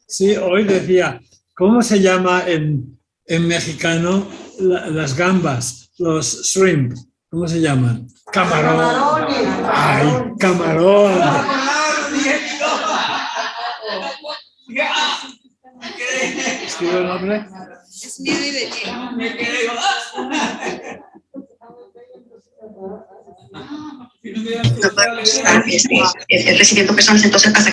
Sí, hoy decía, ¿cómo se llama en mexicano las gambas, los shrimp? ¿Cómo se llaman? Camarón. Ay, camarón. ¿Escribo el nombre? Es mío y de Diego. Recibiendo personas, entonces pasa.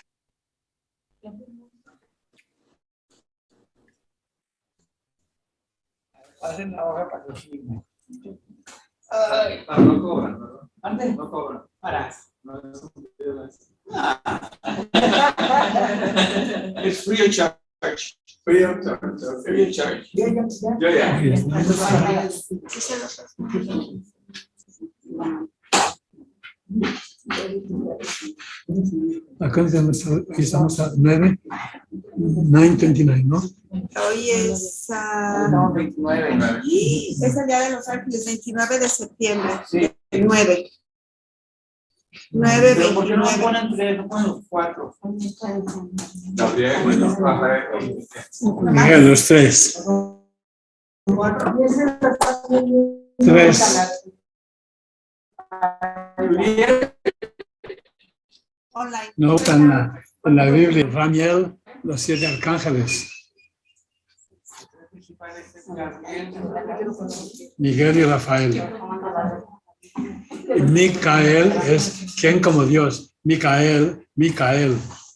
Hacen la hoja para que firme. No cobran, ¿verdad? ¿Antes? No cobran. Para. It's free of charge. Free of charge. Free of charge. Ya. Acá estamos a 9:29, ¿no? Hoy es, No, 29. es el Día de los Ángeles, 29 de septiembre. Sí. 9. Pero ¿por qué no ponen 3, no ponen los 4? Gabriel, bueno, Rafael. Miguel, los tres. 3. Online. No, en la Biblia, Ramiel, los 7 arcángeles. Miguel y Rafael. Y Micael es ¿quién como Dios? Micael,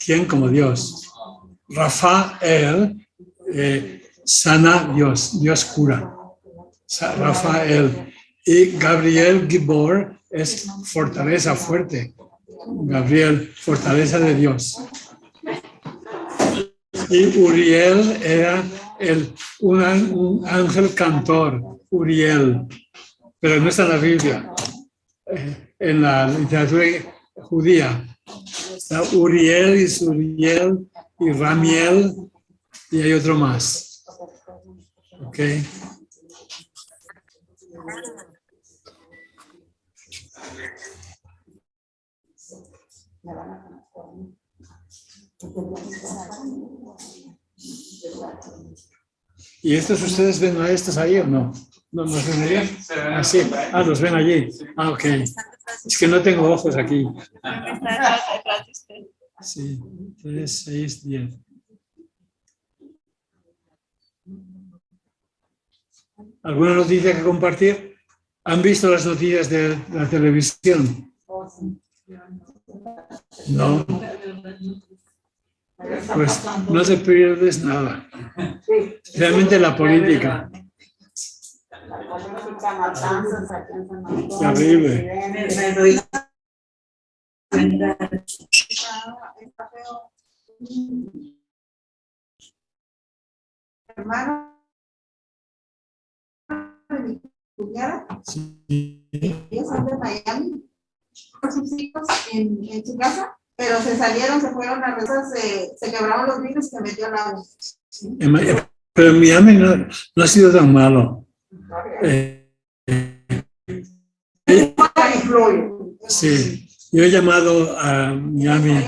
¿quién como Dios? Rafael, sana Dios, Dios cura. Rafael. Y Gabriel Gibor es fortaleza, fuerte. Gabriel, fortaleza de Dios. Y Uriel era un ángel cantor, Uriel, pero no está en la Biblia. En la literatura judía está Uriel y Suriel y Ramiel y hay otro más. ¿Ok? ¿Y estos ustedes ven a estos ahí o no? ¿No los ven allí? Ah, sí. Ah, los ven allí. Ah, ok. Es que no tengo ojos aquí. Sí, 3, 6, 10. ¿Alguna noticia que compartir? ¿Han visto las noticias de la televisión? No. Pues no te pierdes nada. Realmente la política. Terrible. Hermano de mi cuñada, ellos son de Miami, con sus hijos en su casa, pero se salieron, se fueron a rezar, se quebraron los vidrios y se metió el agua. Pero en Miami no ha sido tan malo. Sí, yo he llamado a Miami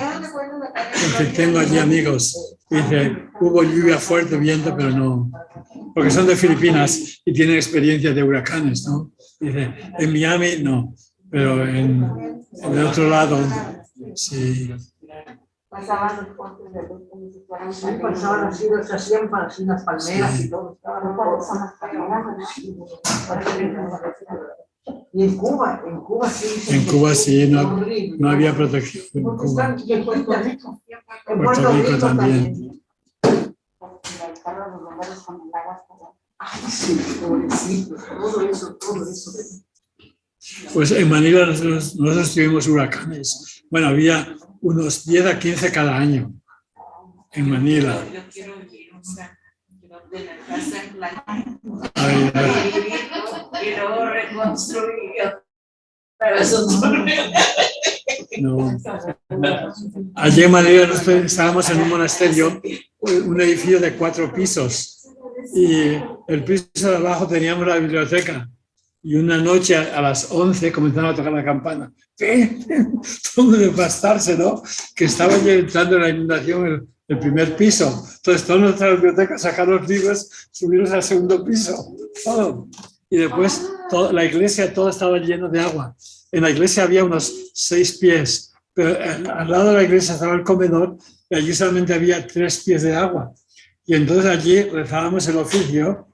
porque tengo allí amigos. Dice, hubo lluvia fuerte, viento, pero no, porque son de Filipinas y tienen experiencia de huracanes, ¿no? Dice, en Miami no, pero en el otro lado, sí. Pasaban los puentes de luz como si fueran pasaban así, se hacían para así unas palmeras y todo. Y en Cuba sí. En Cuba sí, no había protección. En Cuba. Y en Puerto Rico. Puerto Rico también. Ay, sí, pobrecito, todo eso. Pues en Manila nosotros tuvimos huracanes. Bueno, había unos 10 a 15 cada año en Manila. Yo quiero vivir, o sea, quiero tener casa en playa. Y luego reconstruir. Pero eso no. Allí en Manila nosotros estábamos en un monasterio, un edificio de 4 pisos. Y el piso de abajo teníamos la biblioteca. Y una noche a las 11 comenzaron a tocar la campana. Todo de bastarse, ¿no? Que estaba ya entrando en la inundación el primer piso. Entonces, toda nuestra biblioteca sacaron los libros, subieron al segundo piso. Todo. Y después la iglesia todo estaba lleno de agua. En la iglesia había unos 6 pies, pero al lado de la iglesia estaba el comedor y allí solamente había 3 pies de agua. Y entonces allí rezábamos el oficio,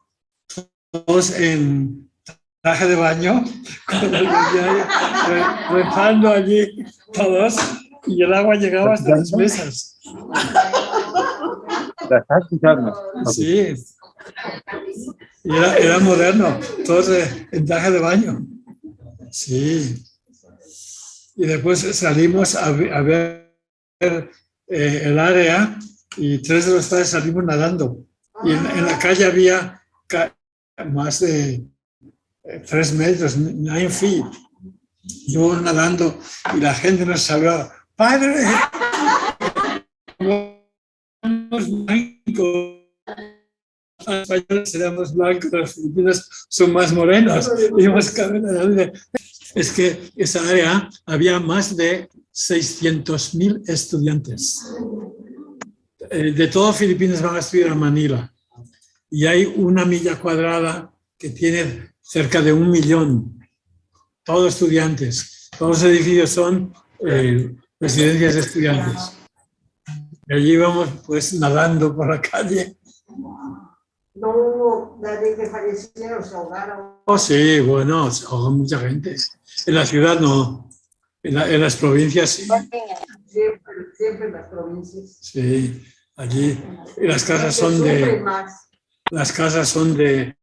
todos en traje de baño, con el rezando allí todos, y el agua llegaba hasta las mesas. Sí, y era moderno, todos en traje de baño. Sí. Y después salimos a ver el área y 3 de los padres salimos nadando. Y en la calle había más de 3 metros, 9 feet. Yo nadando y la gente nos saludaba. ¡Padre! Somos blancos. Los españoles éramos blancos, los filipinos son más morenos. Es que esa área había más de 600,000 estudiantes. De todo Filipinas van a estudiar a Manila. Y hay 1 milla cuadrada que tiene cerca de 1 millón. Todos estudiantes. Todos los edificios son residencias de estudiantes. Y allí íbamos pues nadando por la calle. No hubo nadie que falleciera o se ahogaron. Oh, sí, bueno, se ahogó mucha gente. En la ciudad no. En las provincias sí. Siempre en las provincias. Sí, allí. Y las casas son de... Las casas son de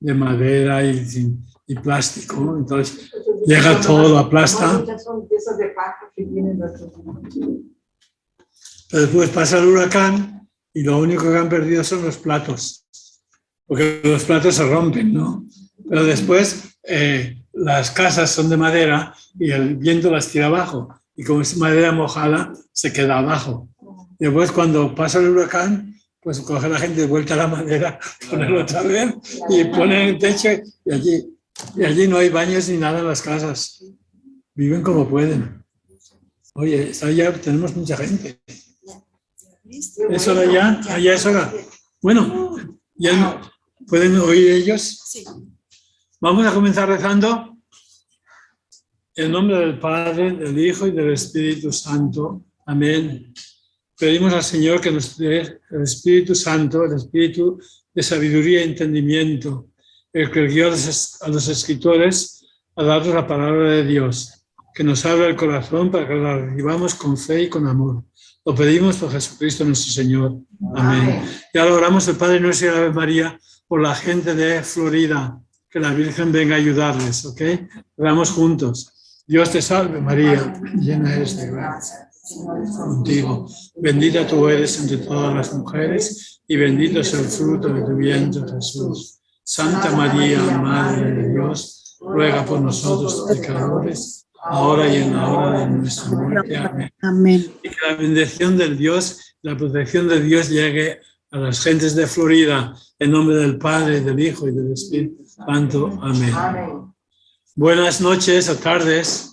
madera y plástico, entonces llega todo, lo aplasta. Son piezas de paja que tienen nuestros. Pero después pasa el huracán y lo único que han perdido son los platos, porque los platos se rompen, ¿no? Pero después las casas son de madera y el viento las tira abajo, y como es madera mojada, se queda abajo. Después, cuando pasa el huracán, pues coge la gente de vuelta a la madera, ponerlo otra vez y ponen el techo y allí no hay baños ni nada en las casas. Viven como pueden. Oye, ya tenemos mucha gente. ¿Es hora ya? ¿Ya es hora? Bueno, ¿ya pueden oír ellos? Sí. Vamos a comenzar rezando. En nombre del Padre, del Hijo y del Espíritu Santo. Amén. Pedimos al Señor que nos dé el Espíritu Santo, el Espíritu de sabiduría y entendimiento, el que guió a los escritores a darnos la palabra de Dios, que nos abra el corazón para que la recibamos con fe y con amor. Lo pedimos por Jesucristo nuestro Señor. Amén. Y ahora oramos el Padre Nuestro y la Ave María por la gente de Florida, que la Virgen venga a ayudarles, ¿ok? Oramos juntos. Dios te salve María, llena eres de gracia. Contigo, bendita tú eres entre todas las mujeres y bendito es el fruto de tu vientre, Jesús. Santa María, Madre de Dios, ruega por nosotros pecadores, ahora y en la hora de nuestra muerte. Amén. Amén. Y que la bendición del Dios, la protección de Dios llegue a las gentes de Florida, en nombre del Padre, del Hijo y del Espíritu Santo. Amén. Buenas noches o tardes.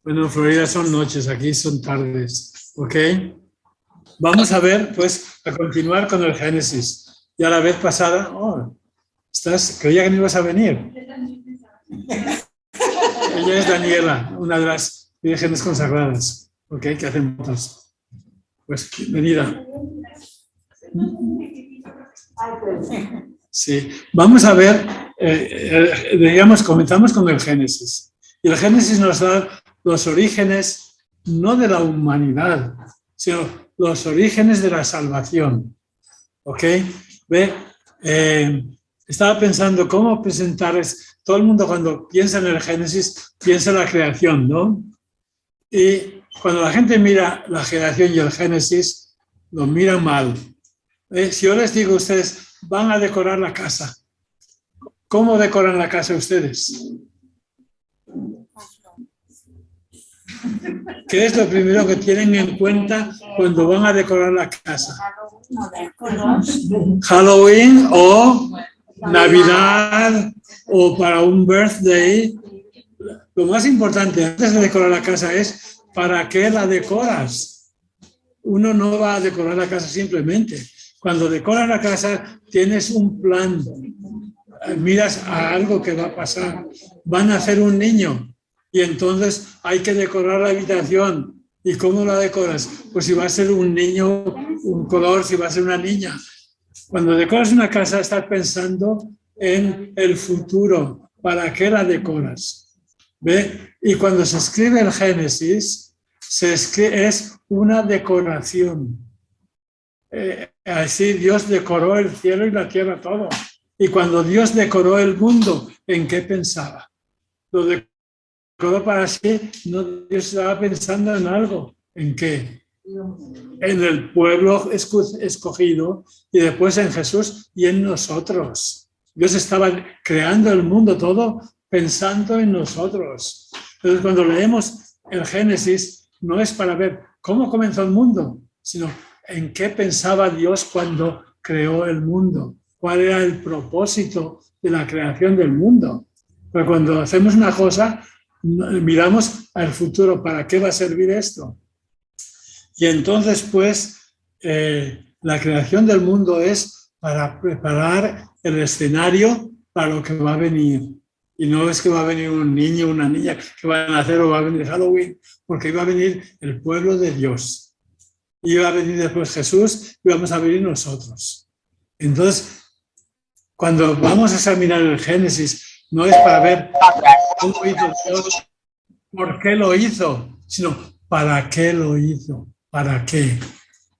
Bueno, en Florida son noches, aquí son tardes, ¿ok? Vamos a ver, pues, a continuar con el Génesis. Ya la vez pasada, creía que no ibas a venir. Ella es Daniela, una de las vírgenes consagradas, ¿ok? Que hacen votos. Pues, bienvenida. Sí, vamos a ver, digamos, comenzamos con el Génesis. Y el Génesis nos da los orígenes, no de la humanidad, sino los orígenes de la salvación. ¿Ok? Estaba pensando cómo presentarles. Todo el mundo cuando piensa en el Génesis, piensa en la creación, ¿no? Y cuando la gente mira la creación y el Génesis, lo mira mal. Si yo les digo a ustedes, van a decorar la casa, ¿cómo decoran la casa ustedes? ¿Qué es lo primero que tienen en cuenta cuando van a decorar la casa? Halloween o Navidad o para un birthday, lo más importante antes de decorar la casa es ¿para qué la decoras? Uno no va a decorar la casa simplemente. Cuando decoras la casa tienes un plan, miras a algo que va a pasar. Van a hacer un niño y entonces hay que decorar la habitación. ¿Y cómo la decoras? Pues si va a ser un niño, un color, si va a ser una niña. Cuando decoras una casa estás pensando en el futuro. ¿Para qué la decoras? ¿Ve? Y cuando se escribe el Génesis, es una decoración. Así Dios decoró el cielo y la tierra, todo. Y cuando Dios decoró el mundo, ¿en qué pensaba? Lo decoró para sí, no, Dios estaba pensando en algo. ¿En qué? En el pueblo escogido y después en Jesús y en nosotros. Dios estaba creando el mundo todo pensando en nosotros. Entonces cuando leemos el Génesis no es para ver cómo comenzó el mundo, sino en qué pensaba Dios cuando creó el mundo, cuál era el propósito de la creación del mundo. Pero cuando hacemos una cosa, miramos al futuro, ¿para qué va a servir esto? Y entonces, pues, la creación del mundo es para preparar el escenario para lo que va a venir. Y no es que va a venir un niño o una niña que van a nacer o va a venir Halloween, porque iba a venir el pueblo de Dios. Y iba a venir después Jesús y vamos a venir nosotros. Entonces, cuando vamos a examinar el Génesis, no es para ver cómo hizo Dios, por qué lo hizo, sino para qué lo hizo, para qué.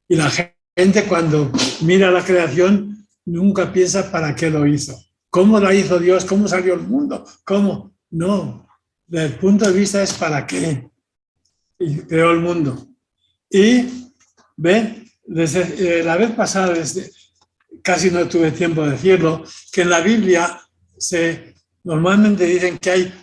Y la gente cuando mira la creación nunca piensa para qué lo hizo. ¿Cómo la hizo Dios? ¿Cómo salió el mundo? ¿Cómo? No. Desde el punto de vista es para qué. Y creó el mundo. Y, ven, desde la vez pasada, casi no tuve tiempo de decirlo, que en la Biblia normalmente dicen que hay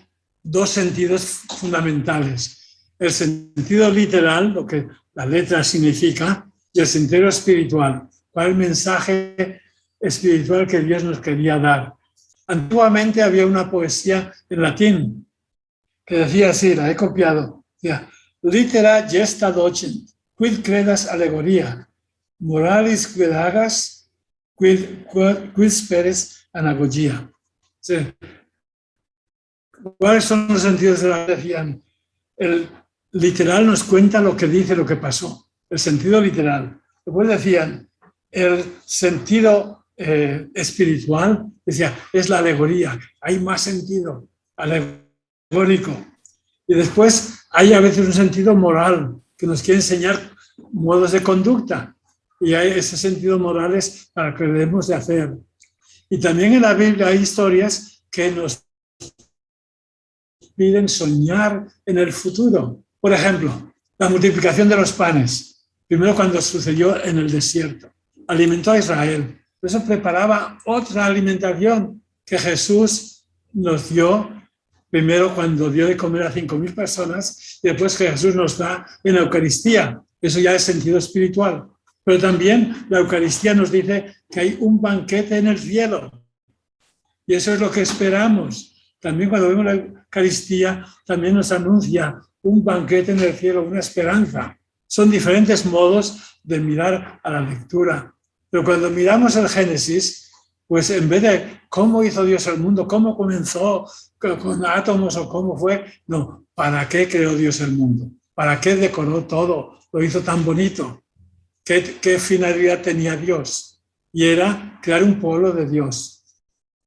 dos sentidos fundamentales. El sentido literal, lo que la letra significa, y el sentido espiritual. ¿Cuál es el mensaje espiritual que Dios nos quería dar? Antiguamente había una poesía en latín que decía así, la he copiado, decía, litera gesta docent, quid credas alegoria, moralis quid hagas, quid speres anagogia. Sí. ¿Cuáles son los sentidos de la decían? El literal nos cuenta lo que dice, lo que pasó, el sentido literal. Después decían, el sentido espiritual, decía, es la alegoría, hay más sentido alegórico. Y después hay a veces un sentido moral, que nos quiere enseñar modos de conducta. Y hay ese sentido moral es para lo que debemos de hacer. Y también en la Biblia hay historias que nos piden soñar en el futuro. Por ejemplo, la multiplicación de los panes. Primero cuando sucedió en el desierto. Alimentó a Israel. Eso preparaba otra alimentación que Jesús nos dio, primero cuando dio de comer a 5.000 personas, y después que Jesús nos da en la Eucaristía. Eso ya es sentido espiritual. Pero también la Eucaristía nos dice que hay un banquete en el cielo. Y eso es lo que esperamos. También cuando vemos la Eucaristía, también nos anuncia un banquete en el cielo, una esperanza. Son diferentes modos de mirar a la lectura. Pero cuando miramos el Génesis, pues en vez de cómo hizo Dios el mundo, cómo comenzó con átomos o cómo fue, no, ¿para qué creó Dios el mundo? ¿Para qué decoró todo? Lo hizo tan bonito. ¿Qué finalidad tenía Dios? Y era crear un pueblo de Dios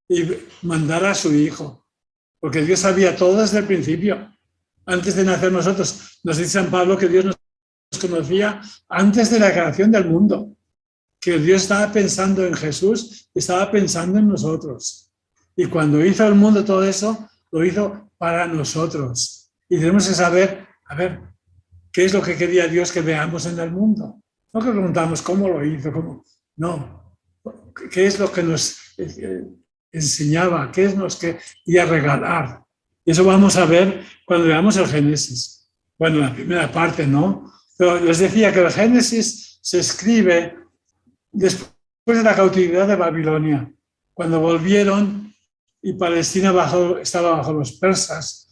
y mandar a su Hijo. Porque Dios sabía todo desde el principio. Antes de nacer nosotros, nos dice San Pablo que Dios nos conocía antes de la creación del mundo. Que Dios estaba pensando en Jesús, estaba pensando en nosotros. Y cuando hizo el mundo todo eso, lo hizo para nosotros. Y tenemos que saber, a ver, ¿qué es lo que quería Dios que veamos en el mundo? No que preguntamos cómo lo hizo, cómo. No, ¿qué es lo que nos enseñaba? ¿Qué es lo que quería regalar? Y eso vamos a ver cuando veamos el Génesis. Bueno, la primera parte, ¿no? Pero les decía que el Génesis se escribe después de la cautividad de Babilonia. Cuando volvieron y Palestina estaba bajo los persas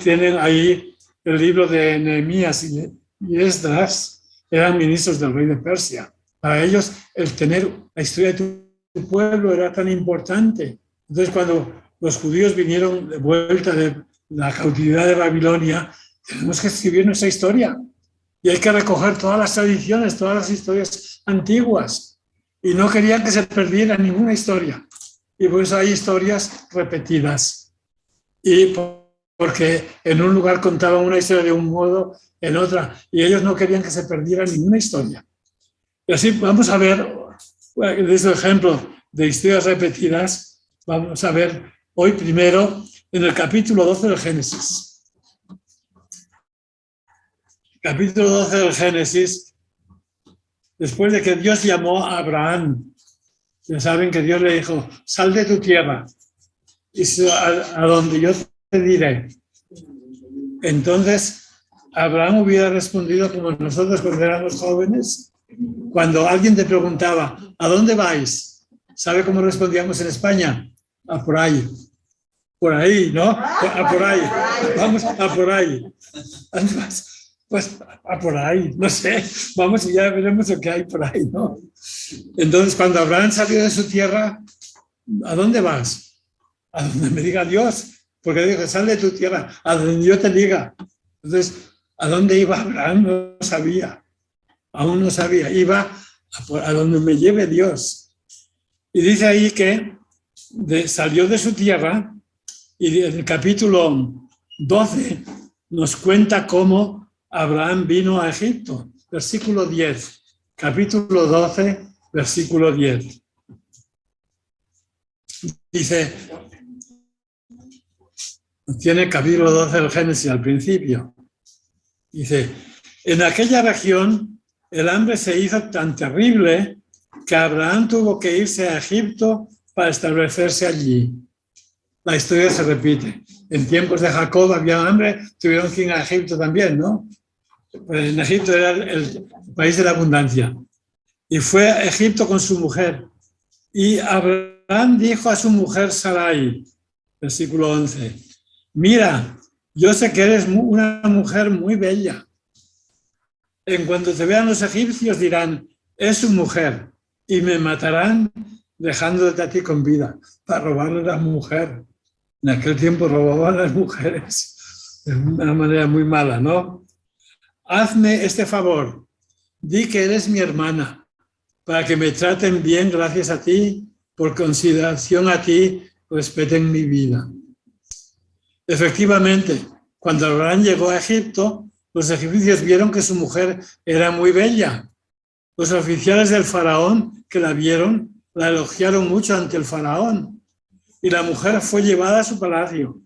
tienen ahí el libro de Nehemías y Esdras, eran ministros del rey de Persia. Para ellos el tener la historia de tu pueblo era tan importante. Entonces cuando los judíos vinieron de vuelta de la cautividad de Babilonia, tenemos que escribir nuestra historia. Y hay que recoger todas las tradiciones, todas las historias antiguas. Y no querían que se perdiera ninguna historia. Y por eso hay historias repetidas. Y porque en un lugar contaban una historia de un modo, en otra. Y ellos no querían que se perdiera ninguna historia. Y así vamos a ver, de este ejemplo de historias repetidas, vamos a ver hoy primero en el capítulo 12 del Génesis. Capítulo 12 del Génesis, después de que Dios llamó a Abraham, ya saben que Dios le dijo, sal de tu tierra y a donde yo te diré. Entonces, Abraham hubiera respondido como nosotros cuando éramos jóvenes, cuando alguien te preguntaba, ¿a dónde vais? ¿Sabe cómo respondíamos en España? A por ahí. Por ahí, ¿no? A por ahí. Vamos a por ahí. Además, pues a por ahí, no sé, vamos y ya veremos lo que hay por ahí, ¿no? Entonces, cuando Abraham salió de su tierra, ¿a dónde vas? A donde me diga Dios, porque dijo, sal de tu tierra, a donde yo te diga. Entonces, ¿a dónde iba Abraham? No sabía, aún no sabía, iba a donde me lleve Dios. Y dice ahí que salió de su tierra y en el capítulo 12 nos cuenta cómo Abraham vino a Egipto, versículo 10, capítulo 12, versículo 10. Dice, tiene capítulo 12 del Génesis al principio. Dice, en aquella región el hambre se hizo tan terrible que Abraham tuvo que irse a Egipto para establecerse allí. La historia se repite. En tiempos de Jacob había hambre, tuvieron que ir a Egipto también, ¿no? Pues en Egipto era el país de la abundancia. Y fue a Egipto con su mujer. Y Abraham dijo a su mujer Sarai, versículo 11, mira, yo sé que eres una mujer muy bella. En cuanto te vean los egipcios dirán, es su mujer, y me matarán dejándote a ti con vida, para robarle a la mujer. En aquel tiempo robaban a las mujeres de una manera muy mala, ¿no? Hazme este favor, di que eres mi hermana, para que me traten bien gracias a ti, por consideración a ti, respeten mi vida. Efectivamente, cuando Abraham llegó a Egipto, los egipcios vieron que su mujer era muy bella. Los oficiales del faraón que la vieron, la elogiaron mucho ante el faraón, y la mujer fue llevada a su palacio.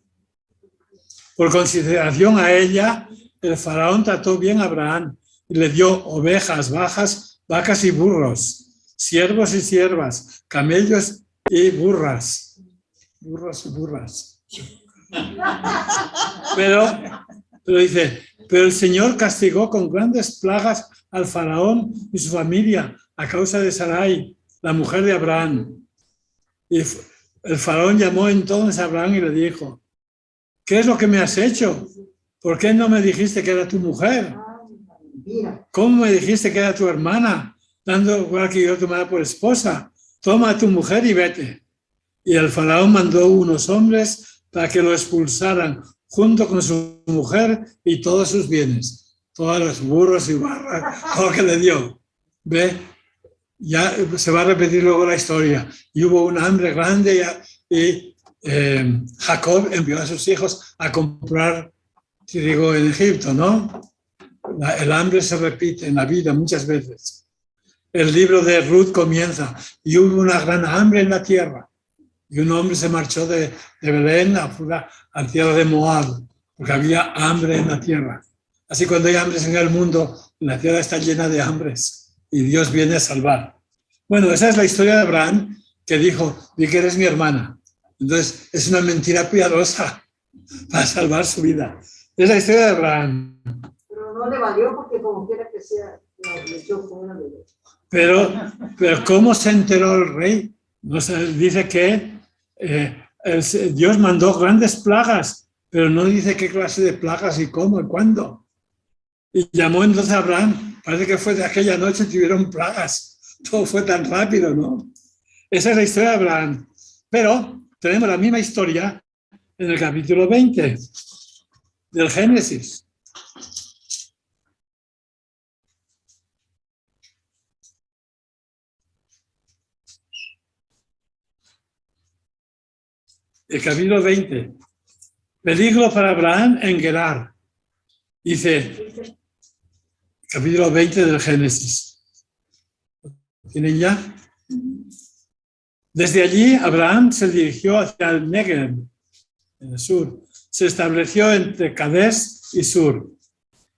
Por consideración a ella, el faraón trató bien a Abraham y le dio ovejas, vacas y burros, siervos y siervas, camellos y burras. Burros y burras. Pero dice, pero el Señor castigó con grandes plagas al faraón y su familia a causa de Sarai, la mujer de Abraham. Y el faraón llamó entonces a Abraham y le dijo, ¿qué es lo que me has hecho? ¿Por qué no me dijiste que era tu mujer? ¿Cómo me dijiste que era tu hermana? Dando igual que yo tomara por esposa. Toma a tu mujer y vete. Y el faraón mandó unos hombres para que lo expulsaran junto con su mujer y todos sus bienes. Todos los burros y barras, todo lo que le dio. ¿Ve? Ya se va a repetir luego la historia. Y hubo un hambre grande y Jacob envió a sus hijos a comprar trigo en Egipto, ¿no? El hambre se repite en la vida muchas veces. El libro de Ruth comienza y hubo una gran hambre en la tierra. Y un hombre se marchó de Belén a la tierra de Moab, porque había hambre en la tierra. Así cuando hay hambres en el mundo, la tierra está llena de hambres y Dios viene a salvar. Bueno, esa es la historia de Abraham, que dijo, di que eres mi hermana. Entonces, es una mentira piadosa para salvar su vida. Es la historia de Abraham. Pero no le valió porque como quiera que que sea la religión como una de ellos. Pero ¿cómo se enteró el rey? No sé, dice que Dios mandó grandes plagas, pero no dice qué clase de plagas y cómo y cuándo. Y llamó entonces a Abraham. Parece que fue de aquella noche tuvieron plagas. Todo fue tan rápido, ¿no? Esa es la historia de Abraham. Pero tenemos la misma historia en el capítulo 20 del Génesis. El capítulo 20. Peligro para Abraham en Gerar. Dice, capítulo 20 del Génesis. ¿Tienen ya? Desde allí, Abraham se dirigió hacia el Negev, en el sur. Se estableció entre Cades y Sur.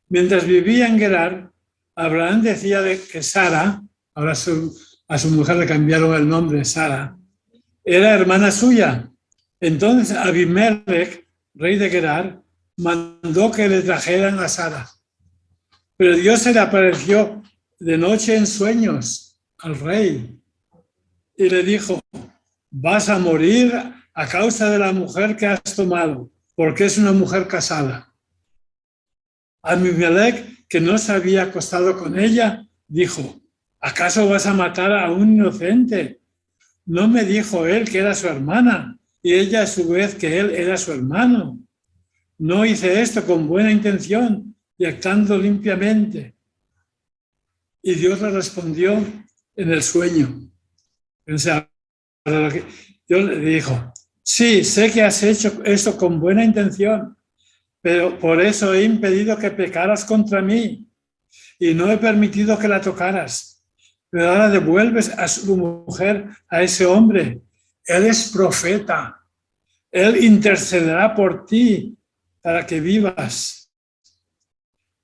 Mientras vivía en Gerar, Abraham decía que Sara, ahora a su mujer le cambiaron el nombre, Sara, era hermana suya. Entonces Abimelech, rey de Gerar, mandó que le trajeran a Sara. Pero Dios se le apareció de noche en sueños al rey y le dijo: vas a morir a causa de la mujer que has tomado, porque es una mujer casada. Abimelech, que no se había acostado con ella, dijo: ¿acaso vas a matar a un inocente? ¿No me dijo él que era su hermana y ella a su vez que él era su hermano? No hice esto con buena intención y actuando limpiamente. Y Dios le respondió en el sueño. O sea, Dios le dijo: sí, sé que has hecho esto con buena intención, pero por eso he impedido que pecaras contra mí y no he permitido que la tocaras. Pero ahora devuelves a su mujer a ese hombre. Él es profeta. Él intercederá por ti para que vivas.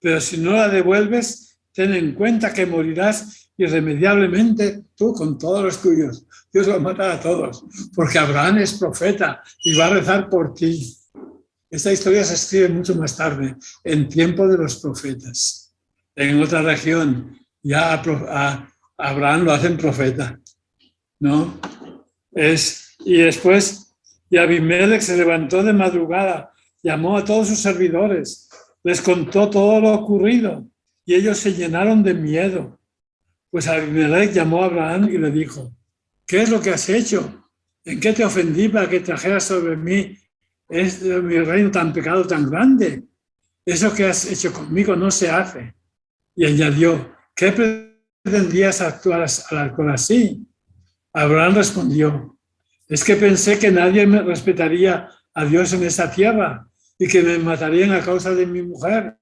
Pero si no la devuelves, ten en cuenta que morirás irremediablemente tú con todos los tuyos. Dios va a matar a todos, porque Abraham es profeta y va a rezar por ti. Esta historia se escribe mucho más tarde, en tiempo de los profetas. En otra región ya a Abraham lo hacen profeta, ¿no? Y después, y Abimelech se levantó de madrugada, llamó a todos sus servidores, les contó todo lo ocurrido y ellos se llenaron de miedo. Pues Abimelech llamó a Abraham y le dijo: ¿qué es lo que has hecho? ¿En qué te ofendí para que trajeras sobre mí mi reino tan pecado tan grande? Eso que has hecho conmigo no se hace. Y añadió: ¿qué pretendías actuar así? Abraham respondió: es que pensé que nadie me respetaría a Dios en esta tierra y que me matarían a causa de mi mujer.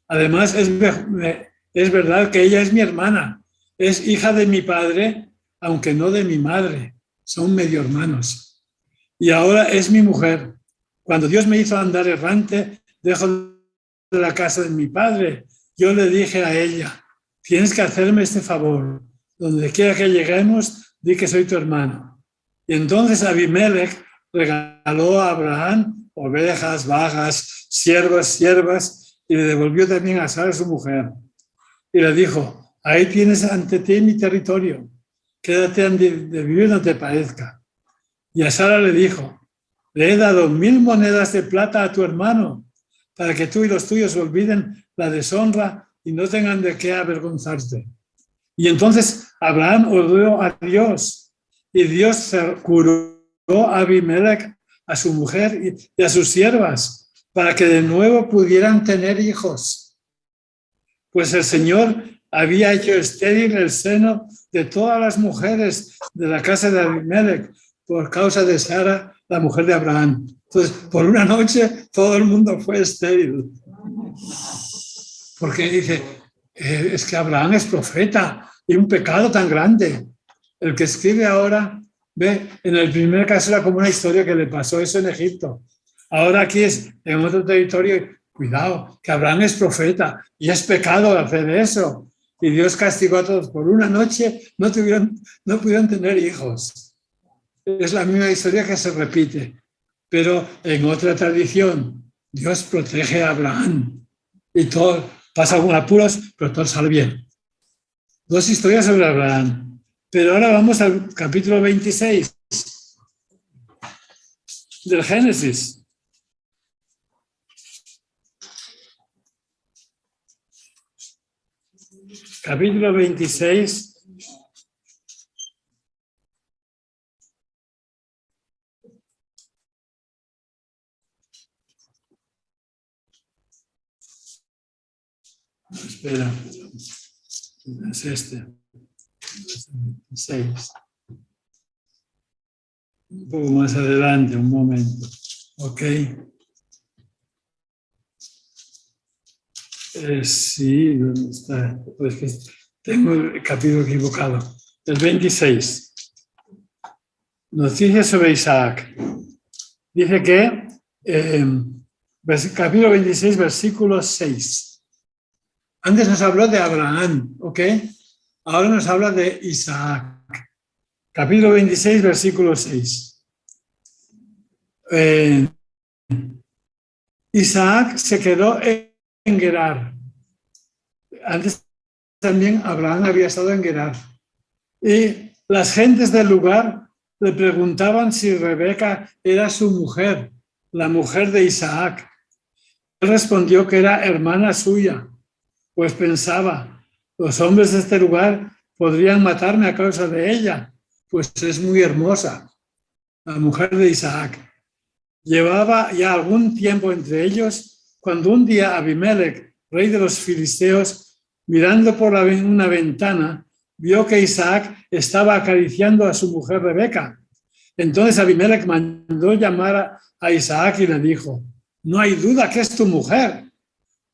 Además, es verdad que ella es mi hermana, es hija de mi padre, aunque no de mi madre. Son medio hermanos. Y ahora es mi mujer. Cuando Dios me hizo andar errante, lejos de la casa de mi padre, yo le dije a ella: tienes que hacerme este favor. Donde quiera que lleguemos, di que soy tu hermano. Y entonces Abimelech regaló a Abraham ovejas, vacas, siervas, y le devolvió también a Sara, su mujer. Y le dijo: ahí tienes ante ti mi territorio. Quédate de vivir donde te parezca. Y a Sara le dijo: le he dado 1000 monedas de plata a tu hermano, para que tú y los tuyos olviden la deshonra y no tengan de qué avergonzarse. Y entonces Abraham oró a Dios, y Dios se curó a Abimelech, a su mujer y a sus siervas, para que de nuevo pudieran tener hijos. Pues el Señor había hecho estéril el seno de todas las mujeres de la casa de Abimelech por causa de Sara, la mujer de Abraham. Entonces, por una noche todo el mundo fue estéril. Porque dice, es que Abraham es profeta y un pecado tan grande. El que escribe ahora, ve, en el primer caso era como una historia que le pasó eso en Egipto. Ahora aquí es en otro territorio. Cuidado, que Abraham es profeta y es pecado hacer eso. Y Dios castigó a todos. Por una noche no pudieron tener hijos. Es la misma historia que se repite. Pero en otra tradición, Dios protege a Abraham. Y pasa algunos apuros, pero todo sale bien. 2 historias sobre Abraham. Pero ahora vamos al capítulo 26 del Génesis. Capítulo 26. Espera, es este. 6. Un poco más adelante, un momento. Ok. Sí, ¿dónde está? Pues que tengo el capítulo equivocado. El 26. Noticias sobre Isaac. Dice que, capítulo 26, versículo 6. Antes nos habló de Abraham, ¿ok? Ahora nos habla de Isaac. Capítulo 26, versículo 6. Isaac se quedó en Gerar. Antes también Abraham había estado en Gerar. Y las gentes del lugar le preguntaban si Rebeca era su mujer, la mujer de Isaac. Él respondió que era hermana suya, pues pensaba, los hombres de este lugar podrían matarme a causa de ella, pues es muy hermosa, la mujer de Isaac. Llevaba ya algún tiempo entre ellos, cuando un día Abimelech, rey de los filisteos, mirando por una ventana, vio que Isaac estaba acariciando a su mujer Rebeca. Entonces Abimelech mandó llamar a Isaac y le dijo, no hay duda que es tu mujer.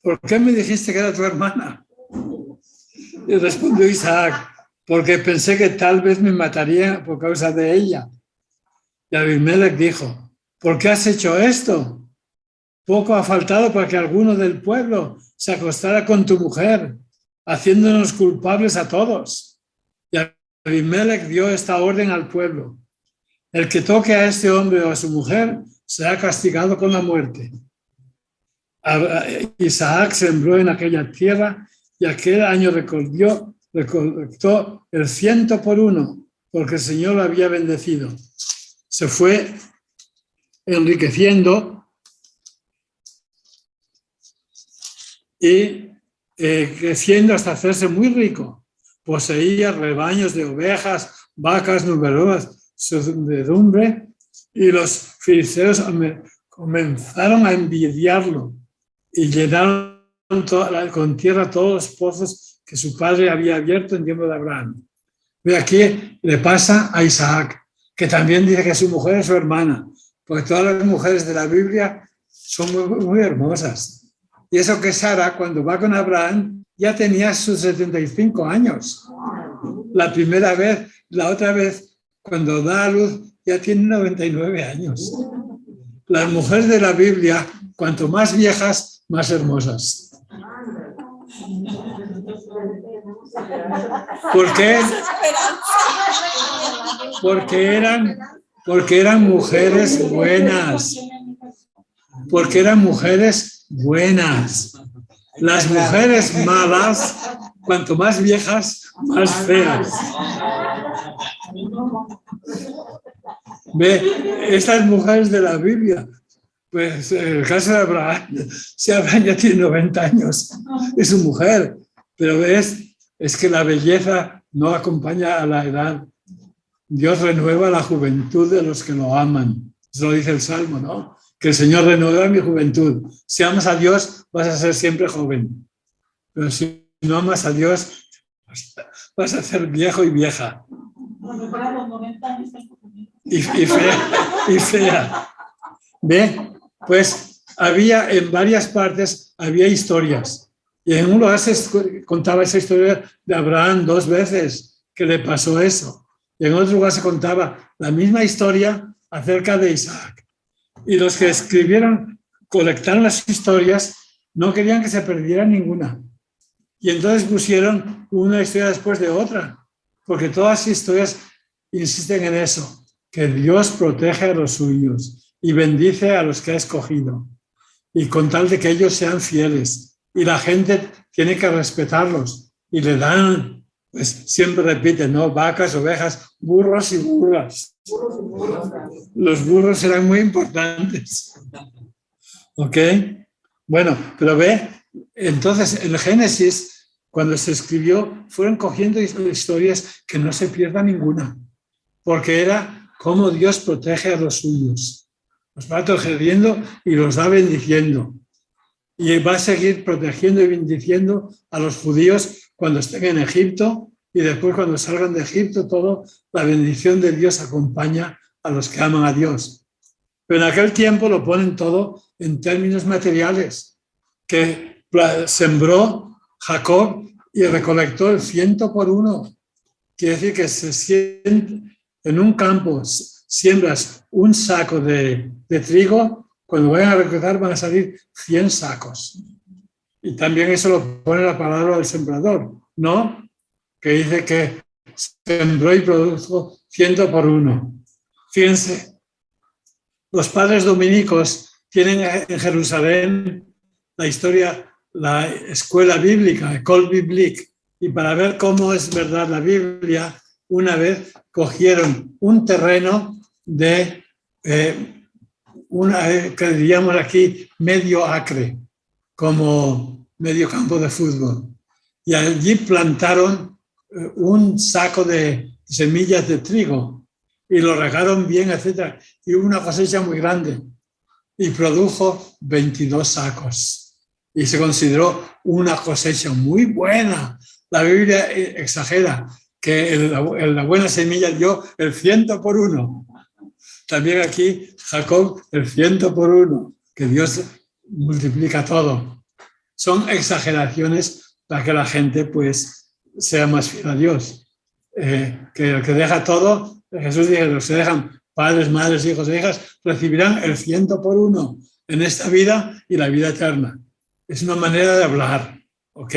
¿Por qué me dijiste que era tu hermana? Y respondió Isaac, porque pensé que tal vez me mataría por causa de ella. Y Abimelech dijo, ¿por qué has hecho esto? Poco ha faltado para que alguno del pueblo se acostara con tu mujer, haciéndonos culpables a todos. Y Abimelech dio esta orden al pueblo. El que toque a este hombre o a su mujer será castigado con la muerte. Isaac sembró en aquella tierra y aquel año recolectó el 100 por 1, porque el Señor lo había bendecido. Se fue enriqueciendo y creciendo hasta hacerse muy rico. Poseía rebaños de ovejas, vacas numerosas, servidumbre, y los filisteos comenzaron a envidiarlo y llenaron con tierra todos los pozos que su padre había abierto en tiempo de Abraham. Y aquí le pasa a Isaac, que también dice que su mujer es su hermana, porque todas las mujeres de la Biblia son muy, muy hermosas. Y eso que Sara, cuando va con Abraham, ya tenía sus 75 años. La primera vez, la otra vez, cuando da a luz, ya tiene 99 años. Las mujeres de la Biblia, cuanto más viejas, más hermosas. ¿Por qué? Porque eran mujeres buenas. Porque eran mujeres buenas. Las mujeres malas, cuanto más viejas, más feas. Ve, estas mujeres de la Biblia, pues en el caso de Abraham, si Abraham ya tiene 90 años, es su mujer, pero ves, es que la belleza no acompaña a la edad. Dios renueva la juventud de los que lo aman. Eso lo dice el Salmo, ¿no? Que el Señor renueva mi juventud. Si amas a Dios, vas a ser siempre joven. Pero si no amas a Dios, vas a ser viejo y vieja. Y fea. ¿Ve? Pues había en varias partes, había historias. Y en un lugar se contaba esa historia de Abraham 2 veces, que le pasó eso. Y en otro lugar se contaba la misma historia acerca de Isaac. Y los que escribieron, colectaron las historias, no querían que se perdiera ninguna. Y entonces pusieron una historia después de otra, porque todas las historias insisten en eso, que Dios protege a los suyos y bendice a los que ha escogido. Y con tal de que ellos sean fieles, y la gente tiene que respetarlos y le dan, pues siempre repiten, ¿no? Vacas, ovejas, burros y burras. Los burros eran muy importantes. ¿Ok? Bueno, pero ve, entonces el Génesis, cuando se escribió, fueron cogiendo historias que no se pierda ninguna, porque era cómo Dios protege a los suyos. Los va protegiendo y los va bendiciendo. Y va a seguir protegiendo y bendiciendo a los judíos cuando estén en Egipto y después cuando salgan de Egipto, todo la bendición de Dios acompaña a los que aman a Dios. Pero en aquel tiempo lo ponen todo en términos materiales, que sembró Jacob y recolectó el 100 por 1. Quiere decir que se siente en un campo, siembras un saco de trigo, cuando vayan a recolectar van a salir 100 sacos. Y también eso lo pone la palabra del sembrador, ¿no? Que dice que sembró y produjo 100 por 1. Fíjense, los padres dominicos tienen en Jerusalén la historia, la escuela bíblica, École Biblique, y para ver cómo es verdad la Biblia, una vez cogieron un terreno de, que diríamos aquí, medio acre, como medio campo de fútbol. Y allí plantaron un saco de semillas de trigo y lo regaron bien, etc. Y hubo una cosecha muy grande y produjo 22 sacos. Y se consideró una cosecha muy buena. La Biblia exagera que la buena semilla dio el 100 por 1. También aquí Jacob el 100 por 1, que Dios multiplica todo. Son exageraciones para que la gente pues sea más fiel a Dios. Que el que deja todo, Jesús dice, los que dejan padres, madres, hijos e hijas, recibirán el 100 por 1 en esta vida y la vida eterna. Es una manera de hablar, ¿ok?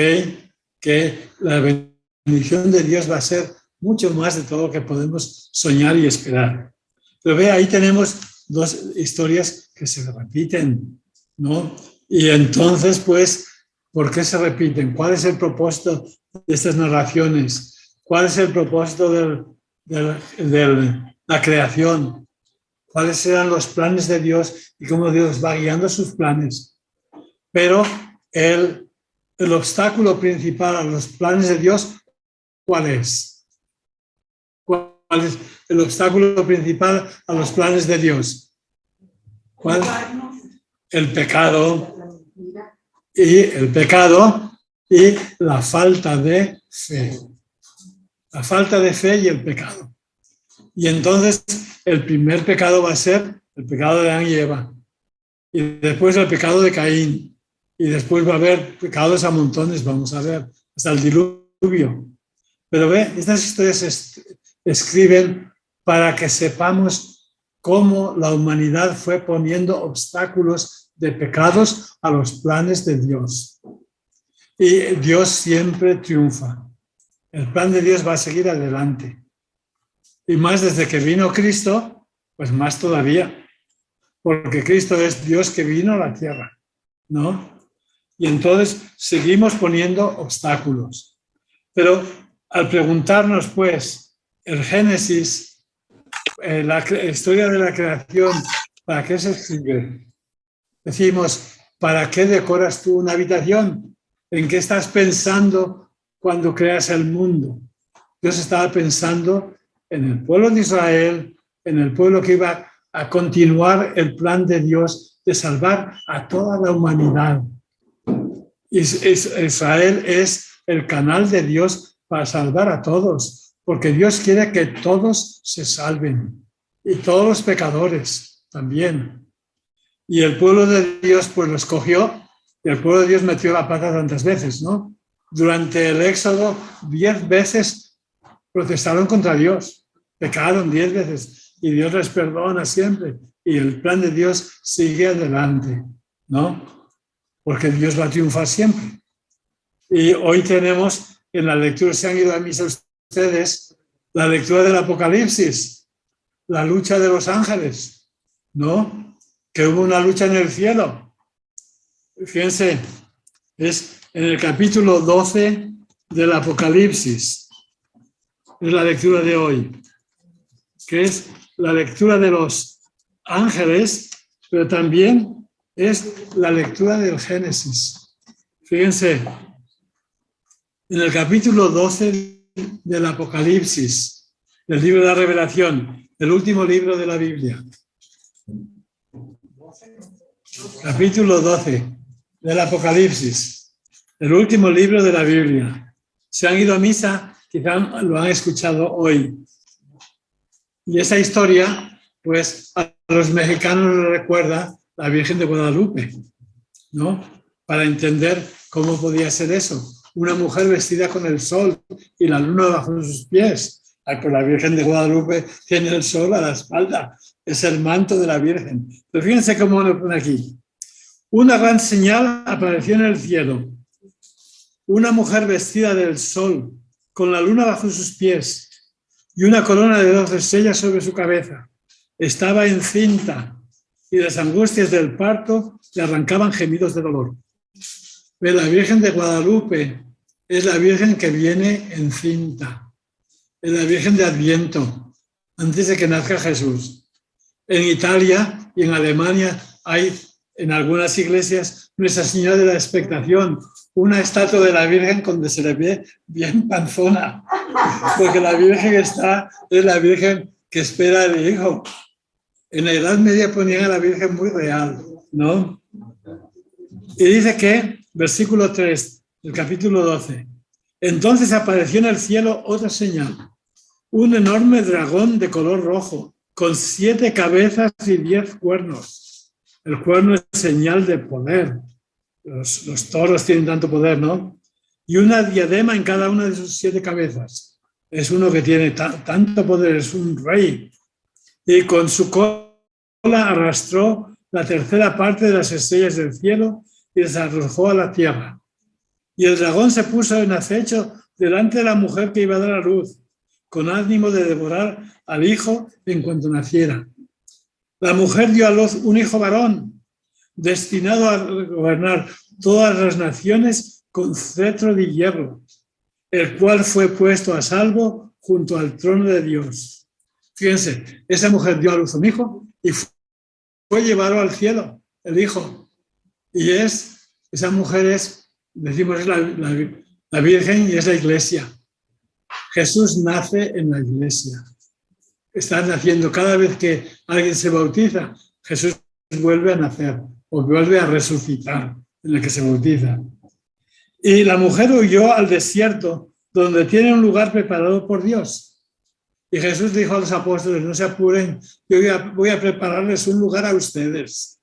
Que la bendición de Dios va a ser mucho más de todo lo que podemos soñar y esperar. Pero ve, ahí tenemos dos historias que se repiten, ¿no? Y entonces, pues, ¿por qué se repiten? ¿Cuál es el propósito de estas narraciones? ¿Cuál es el propósito de la creación? ¿Cuáles serán los planes de Dios y cómo Dios va guiando sus planes? Pero el obstáculo principal a los planes de Dios, ¿cuál es? ¿Cuál es el obstáculo principal a los planes de Dios? ¿Cuál? El pecado. Y el pecado y la falta de fe. La falta de fe y el pecado. Y entonces el primer pecado va a ser el pecado de Adán y Eva. Y después el pecado de Caín. Y después va a haber pecados a montones, vamos a ver, hasta el diluvio. Pero ve, estas historias se escriben para que sepamos cómo la humanidad fue poniendo obstáculos de pecados a los planes de Dios. Y Dios siempre triunfa. El plan de Dios va a seguir adelante. Y más desde que vino Cristo, pues más todavía. Porque Cristo es Dios que vino a la tierra, ¿no? Y entonces seguimos poniendo obstáculos. Pero al preguntarnos, pues, el Génesis, la historia de la creación, ¿para qué se escribe? Decimos, ¿para qué decoras tú una habitación? ¿En qué estás pensando cuando creas el mundo? Dios estaba pensando en el pueblo de Israel, en el pueblo que iba a continuar el plan de Dios de salvar a toda la humanidad. Israel es el canal de Dios para salvar a todos, porque Dios quiere que todos se salven, y todos los pecadores también. Y el pueblo de Dios pues lo escogió, y el pueblo de Dios metió la pata tantas veces, ¿no? Durante el Éxodo 10 veces protestaron contra Dios, pecaron 10 veces, y Dios les perdona siempre, y el plan de Dios sigue adelante, ¿no? Porque Dios va a triunfar siempre. Y hoy tenemos en la lectura, se han ido a misa ustedes, la lectura del Apocalipsis, la lucha de los ángeles, ¿no? Que hubo una lucha en el cielo. Fíjense, es en el capítulo 12 del Apocalipsis. Es la lectura de hoy, que es la lectura de los ángeles, pero también es la lectura del Génesis. Fíjense, en el capítulo 12 del Apocalipsis, del libro de la Revelación, el último libro de la Biblia. Capítulo 12 del Apocalipsis, el último libro de la Biblia. Si han ido a misa, quizás lo han escuchado hoy. Y esa historia, pues, a los mexicanos les recuerda la Virgen de Guadalupe, ¿no? Para entender cómo podía ser eso. Una mujer vestida con el sol y la luna bajo sus pies. Ay, pues la Virgen de Guadalupe tiene el sol a la espalda. Es el manto de la Virgen. Pero fíjense cómo lo pone aquí. Una gran señal apareció en el cielo. Una mujer vestida del sol, con la luna bajo sus pies y una corona de 12 estrellas sobre su cabeza. Estaba encinta y las angustias del parto le arrancaban gemidos de dolor. Pero la Virgen de Guadalupe es la Virgen que viene encinta. Es la Virgen de Adviento, antes de que nazca Jesús. En Italia y en Alemania hay en algunas iglesias Nuestra Señora de la Expectación, una estatua de la Virgen donde se le ve bien panzona, porque la Virgen es la Virgen que espera al Hijo. En la Edad Media ponían a la Virgen muy real, ¿no? Y dice que, versículo 3 del capítulo 12, entonces apareció en el cielo otra señal, un enorme dragón de color rojo, con 7 cabezas y 10 cuernos. El cuerno es señal de poder. Los toros tienen tanto poder, ¿no? Y una diadema en cada una de sus 7 cabezas. Es uno que tiene tanto poder, es un rey. Y con su cola arrastró la tercera parte de las estrellas del cielo y las arrojó a la tierra. Y el dragón se puso en acecho delante de la mujer que iba a dar a luz, con ánimo de devorar al hijo en cuanto naciera. La mujer dio a luz un hijo varón, destinado a gobernar todas las naciones con cetro de hierro, el cual fue puesto a salvo junto al trono de Dios. Fíjense, esa mujer dio a luz un hijo y fue llevado al cielo, el hijo. Y esa mujer es, decimos, es la Virgen y es la Iglesia. Jesús nace en la Iglesia. Está naciendo cada vez que alguien se bautiza, Jesús vuelve a nacer o vuelve a resucitar en el que se bautiza. Y la mujer huyó al desierto, donde tiene un lugar preparado por Dios. Y Jesús dijo a los apóstoles, no se apuren, yo voy a prepararles un lugar a ustedes.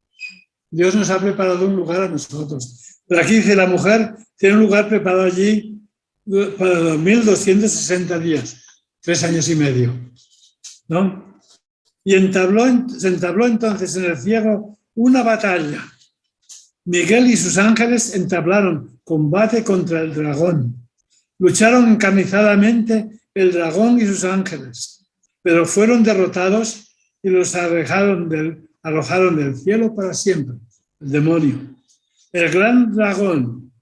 Dios nos ha preparado un lugar a nosotros. Pero aquí dice, la mujer tiene un lugar preparado allí para 2260 días, 3 años y medio. ¿No? Y se entabló entonces en el cielo una batalla. Miguel y sus ángeles entablaron combate contra el dragón. Lucharon encarnizadamente el dragón y sus ángeles, pero fueron derrotados y los arrojaron del cielo para siempre. El demonio. El gran dragón,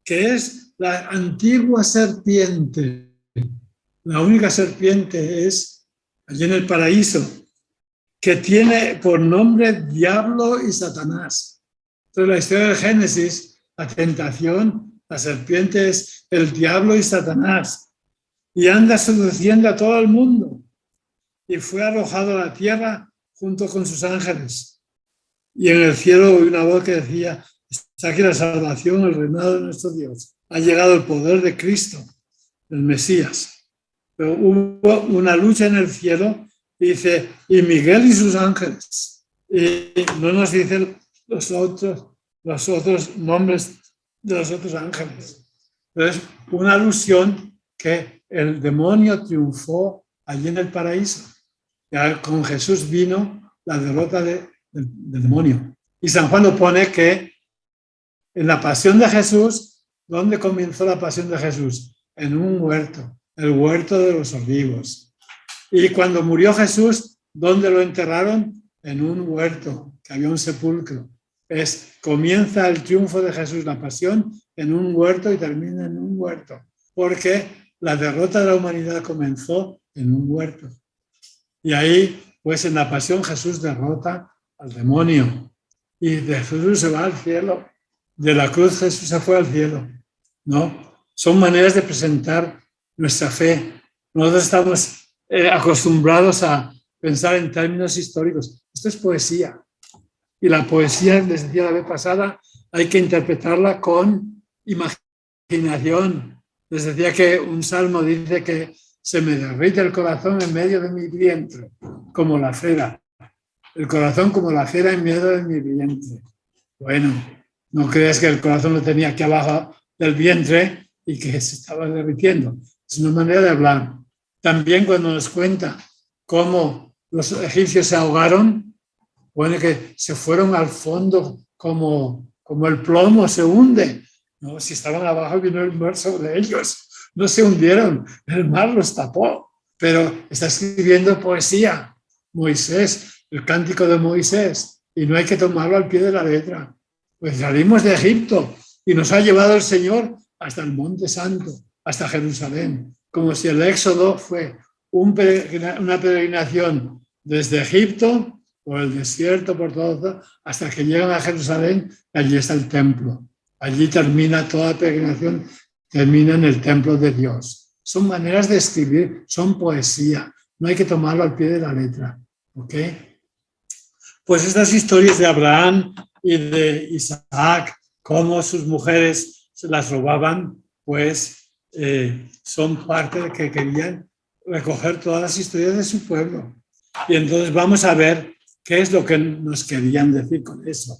que es la antigua serpiente. La única serpiente es allí en el paraíso, que tiene por nombre Diablo y Satanás. Entonces, la historia del Génesis, la tentación, la serpiente es el Diablo y Satanás, y anda seduciendo a todo el mundo. Y fue arrojado a la tierra junto con sus ángeles. Y en el cielo oí una voz que decía, está aquí la salvación, el reinado de nuestro Dios. Ha llegado el poder de Cristo, el Mesías. Pero hubo una lucha en el cielo, y dice, y Miguel y sus ángeles. Y no nos dicen los otros nombres de los otros ángeles. Pero es una alusión que el demonio triunfó allí en el paraíso. Ya con Jesús vino la derrota del demonio. Y San Juan lo pone que en la pasión de Jesús, ¿dónde comenzó la pasión de Jesús? En un huerto. El huerto de los olivos. Y cuando murió Jesús, ¿dónde lo enterraron? En un huerto, que había un sepulcro. Comienza el triunfo de Jesús, la pasión, en un huerto y termina en un huerto, porque la derrota de la humanidad comenzó en un huerto. Y ahí, pues en la pasión Jesús derrota al demonio y de Jesús se va al cielo. De la cruz Jesús se fue al cielo, ¿no? Son maneras de presentar nuestra fe. Nosotros estamos acostumbrados a pensar en términos históricos. Esto es poesía. Y la poesía, les decía la vez pasada, hay que interpretarla con imaginación. Les decía que un salmo dice que se me derrite el corazón en medio de mi vientre, como la cera. El corazón como la cera en medio de mi vientre. Bueno, no creas que el corazón lo tenía aquí abajo del vientre y que se estaba derritiendo. Es una manera de hablar. También cuando nos cuenta cómo los egipcios se ahogaron, bueno, que se fueron al fondo como el plomo se hunde. No, si estaban abajo vino el mar sobre ellos. No se hundieron, el mar los tapó. Pero está escribiendo poesía. Moisés, el cántico de Moisés. Y no hay que tomarlo al pie de la letra. Pues salimos de Egipto y nos ha llevado el Señor hasta el Monte Santo, hasta Jerusalén. Como si el éxodo fue una peregrinación desde Egipto, por el desierto, por todo, hasta que llegan a Jerusalén, y allí está el templo. Allí termina toda peregrinación, termina en el templo de Dios. Son maneras de escribir, son poesía. No hay que tomarlo al pie de la letra. ¿Ok? Pues estas historias de Abraham y de Isaac, cómo sus mujeres se las robaban, pues son parte de que querían recoger todas las historias de su pueblo. Y entonces vamos a ver qué es lo que nos querían decir con eso.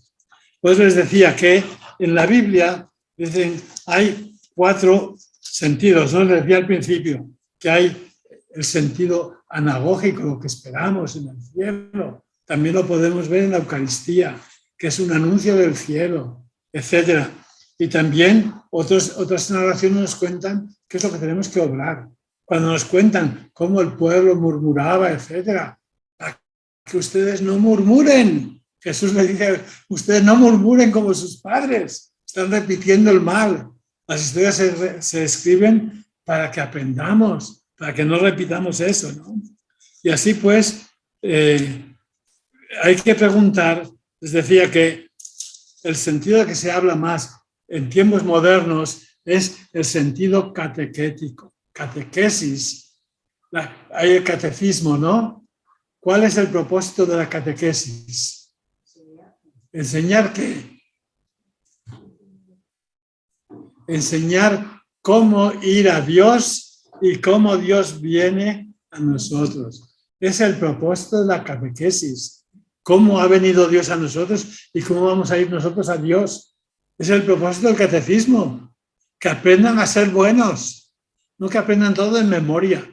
Pues les decía que en la Biblia dicen, hay 4 sentidos, ¿no? Les decía al principio que hay el sentido anagógico, lo que esperamos en el cielo. También lo podemos ver en la Eucaristía, que es un anuncio del cielo, etc. Y también otras narraciones nos cuentan qué es lo que tenemos que obrar. Cuando nos cuentan cómo el pueblo murmuraba, etc. Para que ustedes no murmuren. Jesús le dice, ustedes no murmuren como sus padres. Están repitiendo el mal. Las historias se escriben para que aprendamos, para que no repitamos eso, ¿no? Y así pues, hay que preguntar, les decía que el sentido de que se habla más en tiempos modernos es el sentido catequético, catequesis. Hay el catecismo, ¿no? ¿Cuál es el propósito de la catequesis? ¿Enseñar qué? Enseñar cómo ir a Dios y cómo Dios viene a nosotros. Es el propósito de la catequesis. Cómo ha venido Dios a nosotros y cómo vamos a ir nosotros a Dios. Es el propósito del catecismo. Que aprendan a ser buenos, no que aprendan todo en memoria.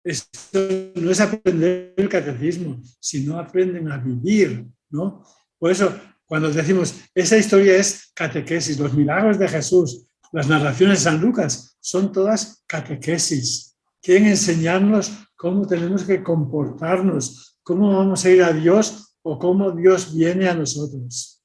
Esto no es aprender el catecismo, sino aprenden a vivir, ¿no? Por eso, cuando decimos, esa historia es catequesis, los milagros de Jesús, las narraciones de San Lucas, son todas catequesis. Quieren enseñarnos cómo tenemos que comportarnos, cómo vamos a ir a Dios o cómo Dios viene a nosotros.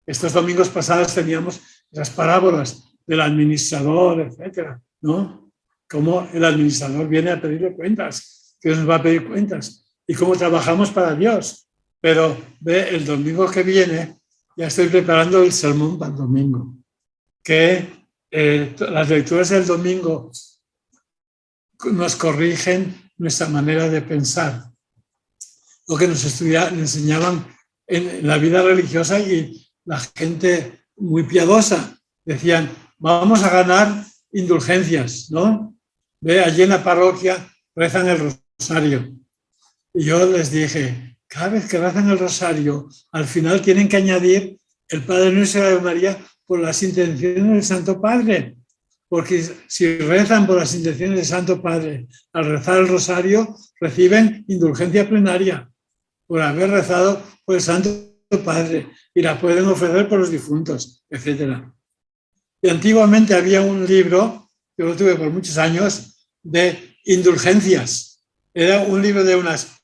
Estos domingos pasados teníamos las parábolas del administrador, etcétera, ¿no? Cómo el administrador viene a pedirle cuentas, Dios nos va a pedir cuentas, y cómo trabajamos para Dios. Pero ve, el domingo que viene ya estoy preparando el sermón para el domingo, que las lecturas del domingo nos corrigen nuestra manera de pensar. Lo que nos enseñaban en la vida religiosa y la gente muy piadosa. Decían, vamos a ganar indulgencias, ¿no? Ve, allí en la parroquia rezan el rosario. Y yo les dije, cada vez que rezan el rosario, al final tienen que añadir el Padre Nuestro y la Ave María por las intenciones del Santo Padre. Porque si rezan por las intenciones del Santo Padre, al rezar el rosario, reciben indulgencia plenaria por haber rezado por el Santo Padre y la pueden ofrecer por los difuntos, etc. Y antiguamente había un libro, yo lo tuve por muchos años, de indulgencias. Era un libro de unas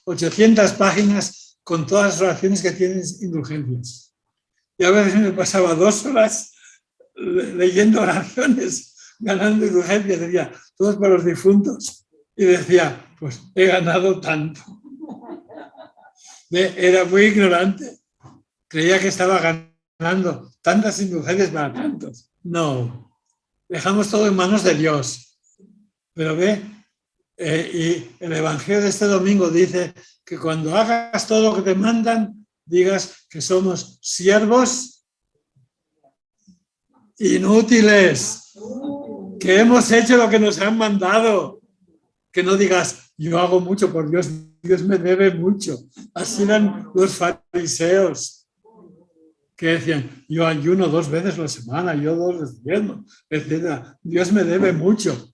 800 páginas con todas las oraciones que tienen indulgencias. Y a veces me pasaba 2 horas leyendo oraciones, ganando indulgencias, decía, todos para los difuntos. Y decía, pues he ganado tanto. Era muy ignorante. Creía que estaba ganando tantas indulgencias para tantos. No, dejamos todo en manos de Dios. Pero y el Evangelio de este domingo dice que cuando hagas todo lo que te mandan, digas que somos siervos inútiles, que hemos hecho lo que nos han mandado. Que no digas, yo hago mucho por Dios, Dios me debe mucho. Así eran los fariseos, que decían, yo ayuno 2 veces a la semana, yo 2 diezmos, etc. Dios me debe mucho.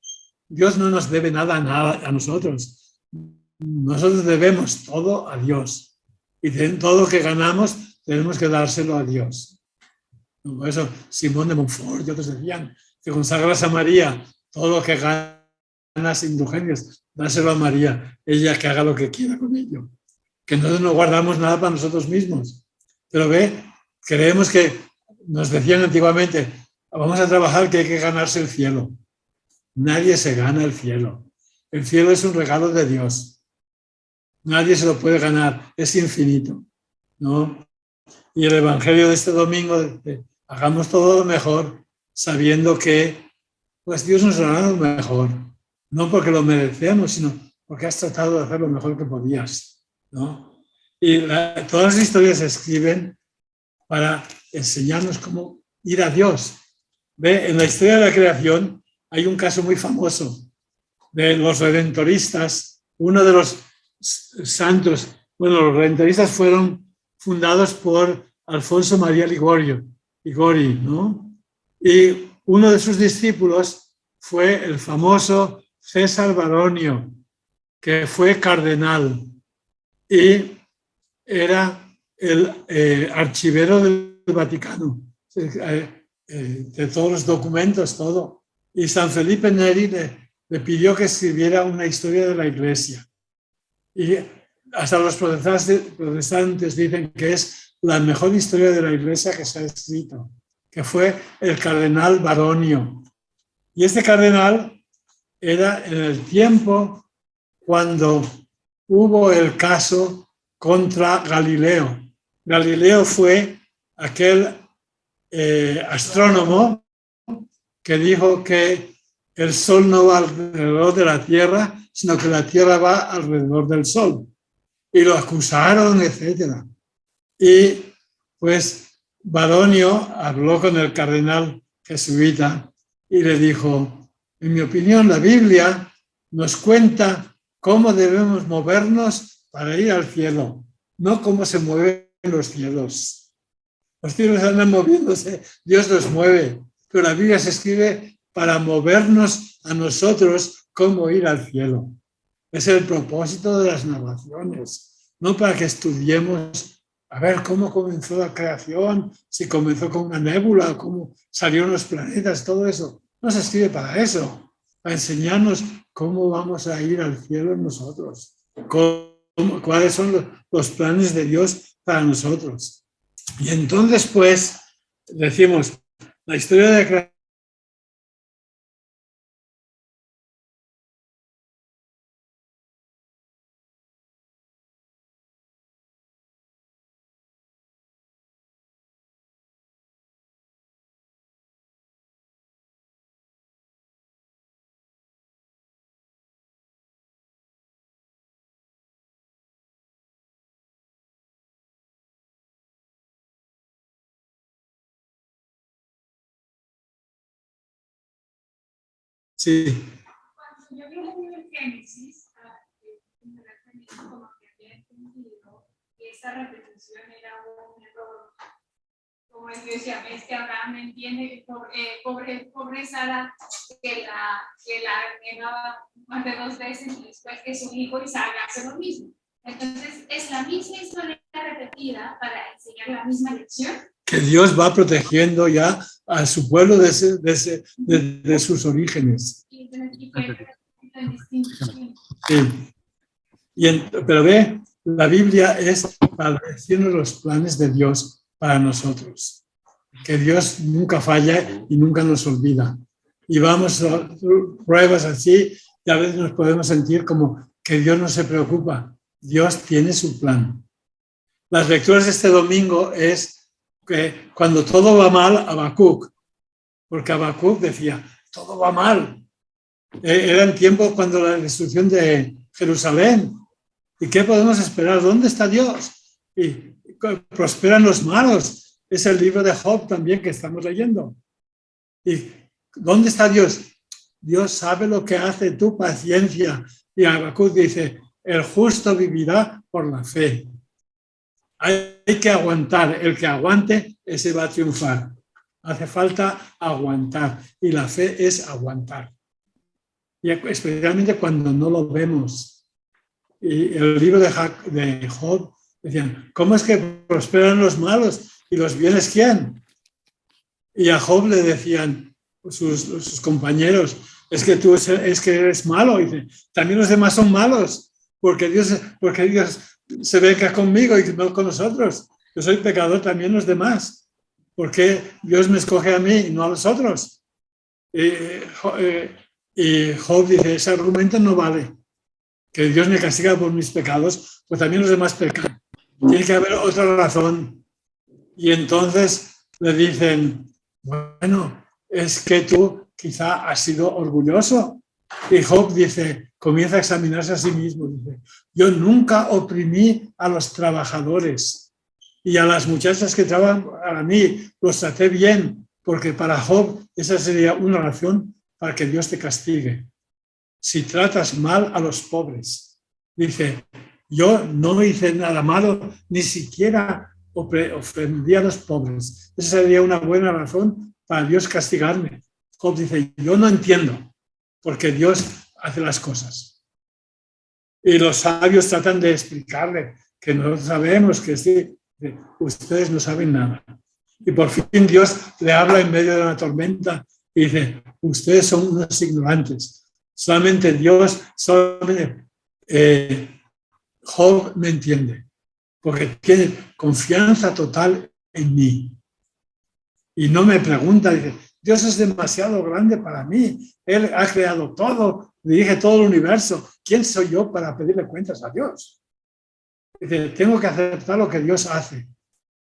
Dios no nos debe nada a nosotros. Nosotros debemos todo a Dios. Y todo lo que ganamos tenemos que dárselo a Dios. Por eso Simón de Montfort y otros decían que consagras a María, todo lo que ganas indulgencias, dáselo a María, ella que haga lo que quiera con ello. Que nosotros no guardamos nada para nosotros mismos. Pero creemos que nos decían antiguamente, vamos a trabajar que hay que ganarse el cielo. Nadie se gana el cielo. El cielo es un regalo de Dios. Nadie se lo puede ganar, es infinito, ¿no? Y el Evangelio de este domingo dice, hagamos todo lo mejor, sabiendo que pues Dios nos hará lo mejor. No porque lo merecemos, sino porque has tratado de hacer lo mejor que podías, ¿no? Y todas las historias se escriben para enseñarnos cómo ir a Dios. En la historia de la creación hay un caso muy famoso de los redentoristas. Uno de los santos, los redentoristas fueron fundados por Alfonso María Liguori, ¿no? Y uno de sus discípulos fue el famoso César Baronio, que fue cardenal y era el archivero del Vaticano, de todos los documentos, todo. Y San Felipe Neri le pidió que escribiera una historia de la Iglesia. Y hasta los protestantes dicen que es la mejor historia de la Iglesia que se ha escrito, que fue el cardenal Baronio. Y este cardenal era en el tiempo cuando hubo el caso contra Galileo. Galileo fue aquel astrónomo que dijo que el Sol no va alrededor de la Tierra, sino que la Tierra va alrededor del Sol. Y lo acusaron, etc. Y pues Baronio habló con el cardenal jesuita y le dijo, en mi opinión, la Biblia nos cuenta cómo debemos movernos para ir al cielo, no cómo se mueven los cielos. Los cielos andan moviéndose, Dios los mueve, pero la Biblia se escribe para movernos a nosotros cómo ir al cielo. Es el propósito de las narraciones, no para que estudiemos a ver cómo comenzó la creación, si comenzó con una nébula, cómo salieron los planetas, todo eso. No se escribe para eso, para enseñarnos cómo vamos a ir al cielo nosotros, cuáles son los planes de Dios para nosotros. Y entonces, pues, decimos, la historia de la creación sí. Cuando yo vi el libro de Génesis, como que había entendido que esa repetición era un error. Como yo decía, es que Abraham entiende, pobre Sara, que la negaba más de 2 veces y después que su hijo Isaac hace lo mismo. Entonces, es la misma historia repetida para enseñar la misma lección. Que Dios va protegiendo ya a su pueblo de sus orígenes. Sí. Pero la Biblia es para decirnos los planes de Dios para nosotros. Que Dios nunca falla y nunca nos olvida. Y vamos a pruebas así y a veces nos podemos sentir como que Dios no se preocupa. Dios tiene su plan. Las lecturas de este domingo es que cuando todo va mal, Habacuc, porque Habacuc decía, todo va mal. Eran tiempos cuando la destrucción de Jerusalén. ¿Y qué podemos esperar? ¿Dónde está Dios? Y prosperan los malos. Es el libro de Job también que estamos leyendo. ¿Y dónde está Dios? Dios sabe lo que hace, tu paciencia. Y Habacuc dice, el justo vivirá por la fe. Hay que aguantar. El que aguante, ese va a triunfar. Hace falta aguantar. Y la fe es aguantar. Y especialmente cuando no lo vemos. Y el libro de Job decían, ¿cómo es que prosperan los malos? ¿Y los bienes quién? Y a Job le decían sus compañeros, es que tú eres malo. Y dice, también los demás son malos, porque Dios se venga conmigo y no con nosotros. Yo soy pecador, también los demás. ¿Por qué Dios me escoge a mí y no a los otros? Y Job dice, ese argumento no vale. Que Dios me castiga por mis pecados, pues también los demás pecan. Tiene que haber otra razón. Y entonces le dicen, bueno, es que tú quizá has sido orgulloso. Y Job dice, comienza a examinarse a sí mismo. Dice, yo nunca oprimí a los trabajadores y a las muchachas que trabajan para mí, los traté bien, porque para Job esa sería una razón para que Dios te castigue. Si tratas mal a los pobres, dice, yo no hice nada malo, ni siquiera ofendí a los pobres. Esa sería una buena razón para Dios castigarme. Job dice, yo no entiendo por qué Dios hace las cosas. Y los sabios tratan de explicarle que no sabemos, que sí, ustedes no saben nada. Y por fin Dios le habla en medio de una tormenta y dice, ustedes son unos ignorantes. Solamente Dios, Job me entiende, porque tiene confianza total en mí. Y no me pregunta, dice, Dios es demasiado grande para mí. Él ha creado todo, dirige todo el universo. ¿Quién soy yo para pedirle cuentas a Dios? Dice, tengo que aceptar lo que Dios hace.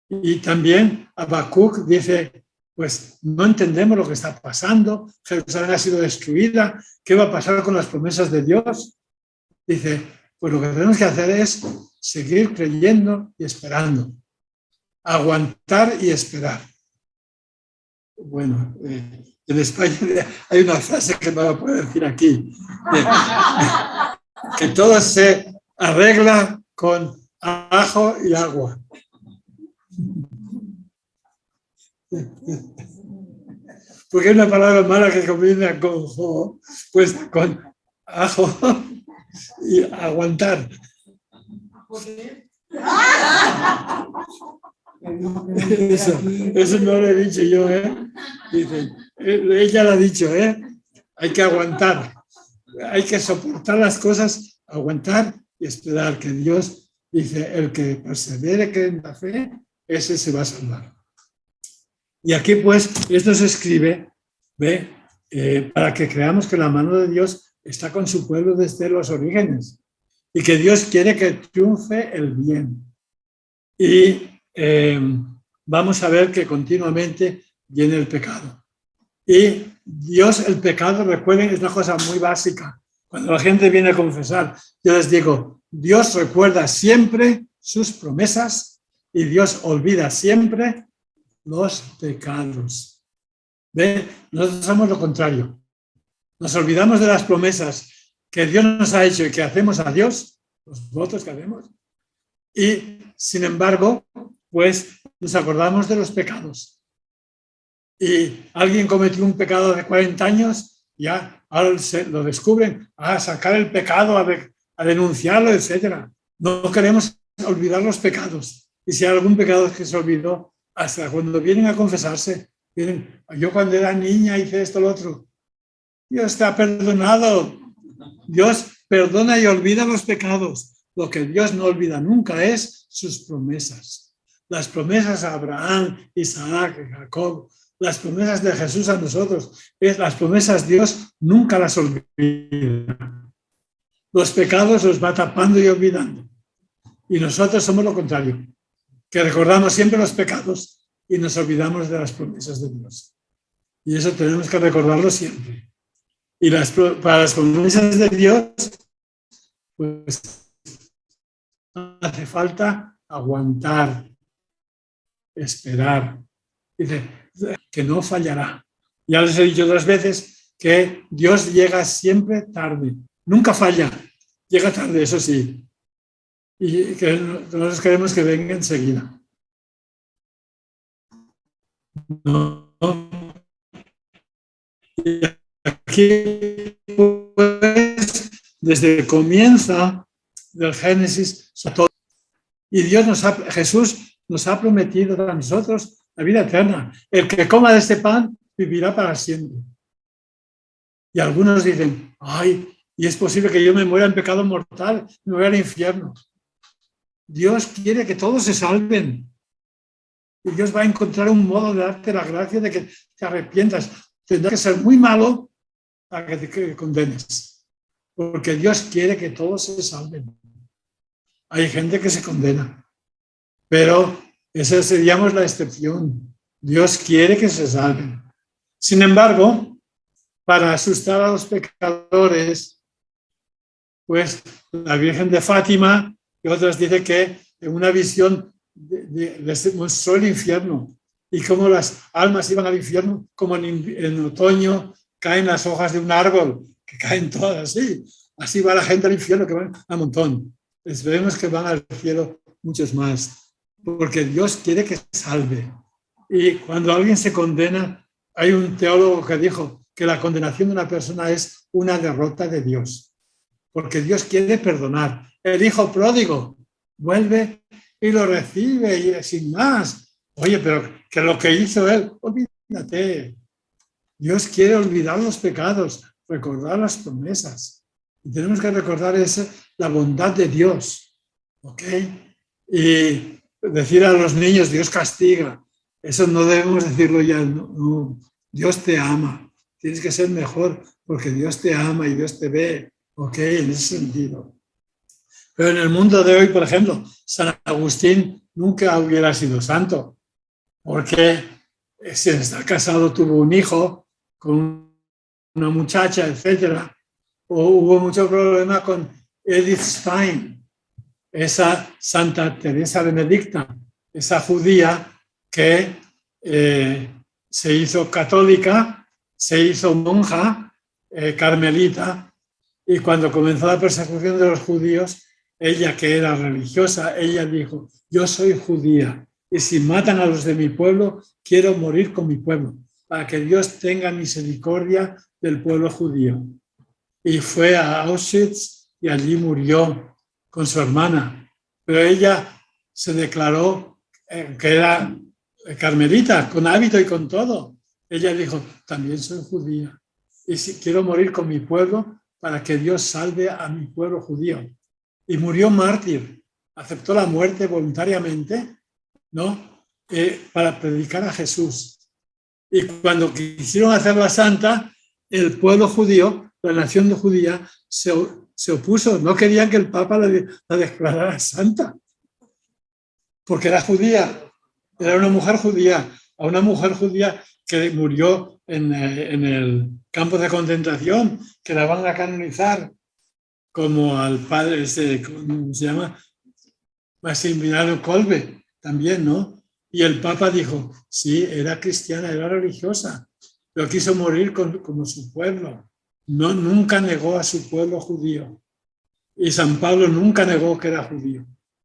Y también Habacuc dice, pues no entendemos lo que está pasando, Jerusalén ha sido destruida, ¿qué va a pasar con las promesas de Dios? Dice, pues lo que tenemos que hacer es seguir creyendo y esperando, aguantar y esperar. Bueno, en España hay una frase que no la puedo decir aquí, que todo se arregla con ajo y agua. Porque hay una palabra mala que combina con jo, pues con ajo y aguantar. Eso no lo he dicho yo, Dice, ella lo ha dicho, hay que aguantar, hay que soportar las cosas, aguantar y esperar que Dios, dice, el que persevere que en la fe, ese se va a salvar. Y aquí pues esto se escribe, para que creamos que la mano de Dios está con su pueblo desde los orígenes y que Dios quiere que triunfe el bien. Y vamos a ver que continuamente viene el pecado. Y Dios, el pecado, recuerden, es una cosa muy básica. Cuando la gente viene a confesar, yo les digo, Dios recuerda siempre sus promesas y Dios olvida siempre los pecados. Nosotros somos lo contrario. Nos olvidamos de las promesas que Dios nos ha hecho y que hacemos a Dios, los votos que hacemos, y sin embargo, pues nos acordamos de los pecados. Y alguien cometió un pecado de 40 años, ya ahora lo descubren, a sacar el pecado, a denunciarlo, etc. No queremos olvidar los pecados. Y si hay algún pecado que se olvidó, hasta cuando vienen a confesarse, vienen, yo cuando era niña hice esto, lo otro. Dios te ha perdonado. Dios perdona y olvida los pecados. Lo que Dios no olvida nunca es sus promesas. las promesas a Abraham, Isaac, Jacob, las promesas de Jesús a nosotros, las promesas Dios nunca las olvida. Los pecados los va tapando y olvidando. Y nosotros somos lo contrario, que recordamos siempre los pecados y nos olvidamos de las promesas de Dios. Y eso tenemos que recordarlo siempre. Y para las promesas de Dios, pues hace falta aguantar, esperar. Dice que no fallará. Ya les he dicho otras veces que Dios llega siempre tarde. Nunca falla. Llega tarde, eso sí. Y que nosotros queremos que venga enseguida. No. Y aquí, pues, desde el comienzo del Génesis, y Jesús nos ha prometido a nosotros la vida eterna. El que coma de este pan vivirá para siempre. Y algunos dicen, ay, y es posible que yo me muera en pecado mortal, me voy al infierno. Dios quiere que todos se salven. Y Dios va a encontrar un modo de darte la gracia de que te arrepientas. Tendrá que ser muy malo para que te condenes. Porque Dios quiere que todos se salven. Hay gente que se condena. Pero esa sería la excepción. Dios quiere que se salven. Sin embargo, para asustar a los pecadores, pues la Virgen de Fátima y otras dicen que en una visión les mostró el infierno y cómo las almas iban al infierno, como en otoño caen las hojas de un árbol, que caen todas así. Así va la gente al infierno, que van a montón. Esperemos que van al cielo muchos más, porque Dios quiere que salve. Y cuando alguien se condena, hay un teólogo que dijo que la condenación de una persona es una derrota de Dios, porque Dios quiere perdonar. El hijo pródigo vuelve y lo recibe y sin más. Oye, pero que lo que hizo él, olvídate. Dios quiere olvidar los pecados, recordar las promesas. Y tenemos que recordar la bondad de Dios. ¿Ok? Y decir a los niños, Dios castiga. Eso no debemos decirlo ya. No. Dios te ama. Tienes que ser mejor porque Dios te ama y Dios te ve. ¿Ok? En ese sentido. Pero en el mundo de hoy, por ejemplo, San Agustín nunca hubiera sido santo, porque si está casado tuvo un hijo con una muchacha, etcétera, o hubo mucho problema con Edith Stein, esa Santa Teresa Benedicta, esa judía que se hizo católica, se hizo monja carmelita, y cuando comenzó la persecución de los judíos, ella que era religiosa, ella dijo, yo soy judía y si matan a los de mi pueblo, quiero morir con mi pueblo, para que Dios tenga misericordia del pueblo judío. Y fue a Auschwitz y allí murió con su hermana. Pero ella se declaró que era carmelita, con hábito y con todo. Ella dijo, también soy judía y si quiero morir con mi pueblo para que Dios salve a mi pueblo judío. Y murió mártir, aceptó la muerte voluntariamente, ¿no? Para predicar a Jesús. Y cuando quisieron hacerla santa, el pueblo judío, la nación judía, se opuso. No querían que el Papa la declarara santa, porque era judía, era una mujer judía, a una mujer judía que murió en el campo de concentración, que la van a canonizar, como al padre, ¿cómo se llama? Maximiliano Kolbe, también, ¿no? Y el Papa dijo, sí, era cristiana, era religiosa, pero quiso morir como su pueblo. No, nunca negó a su pueblo judío. Y San Pablo nunca negó que era judío,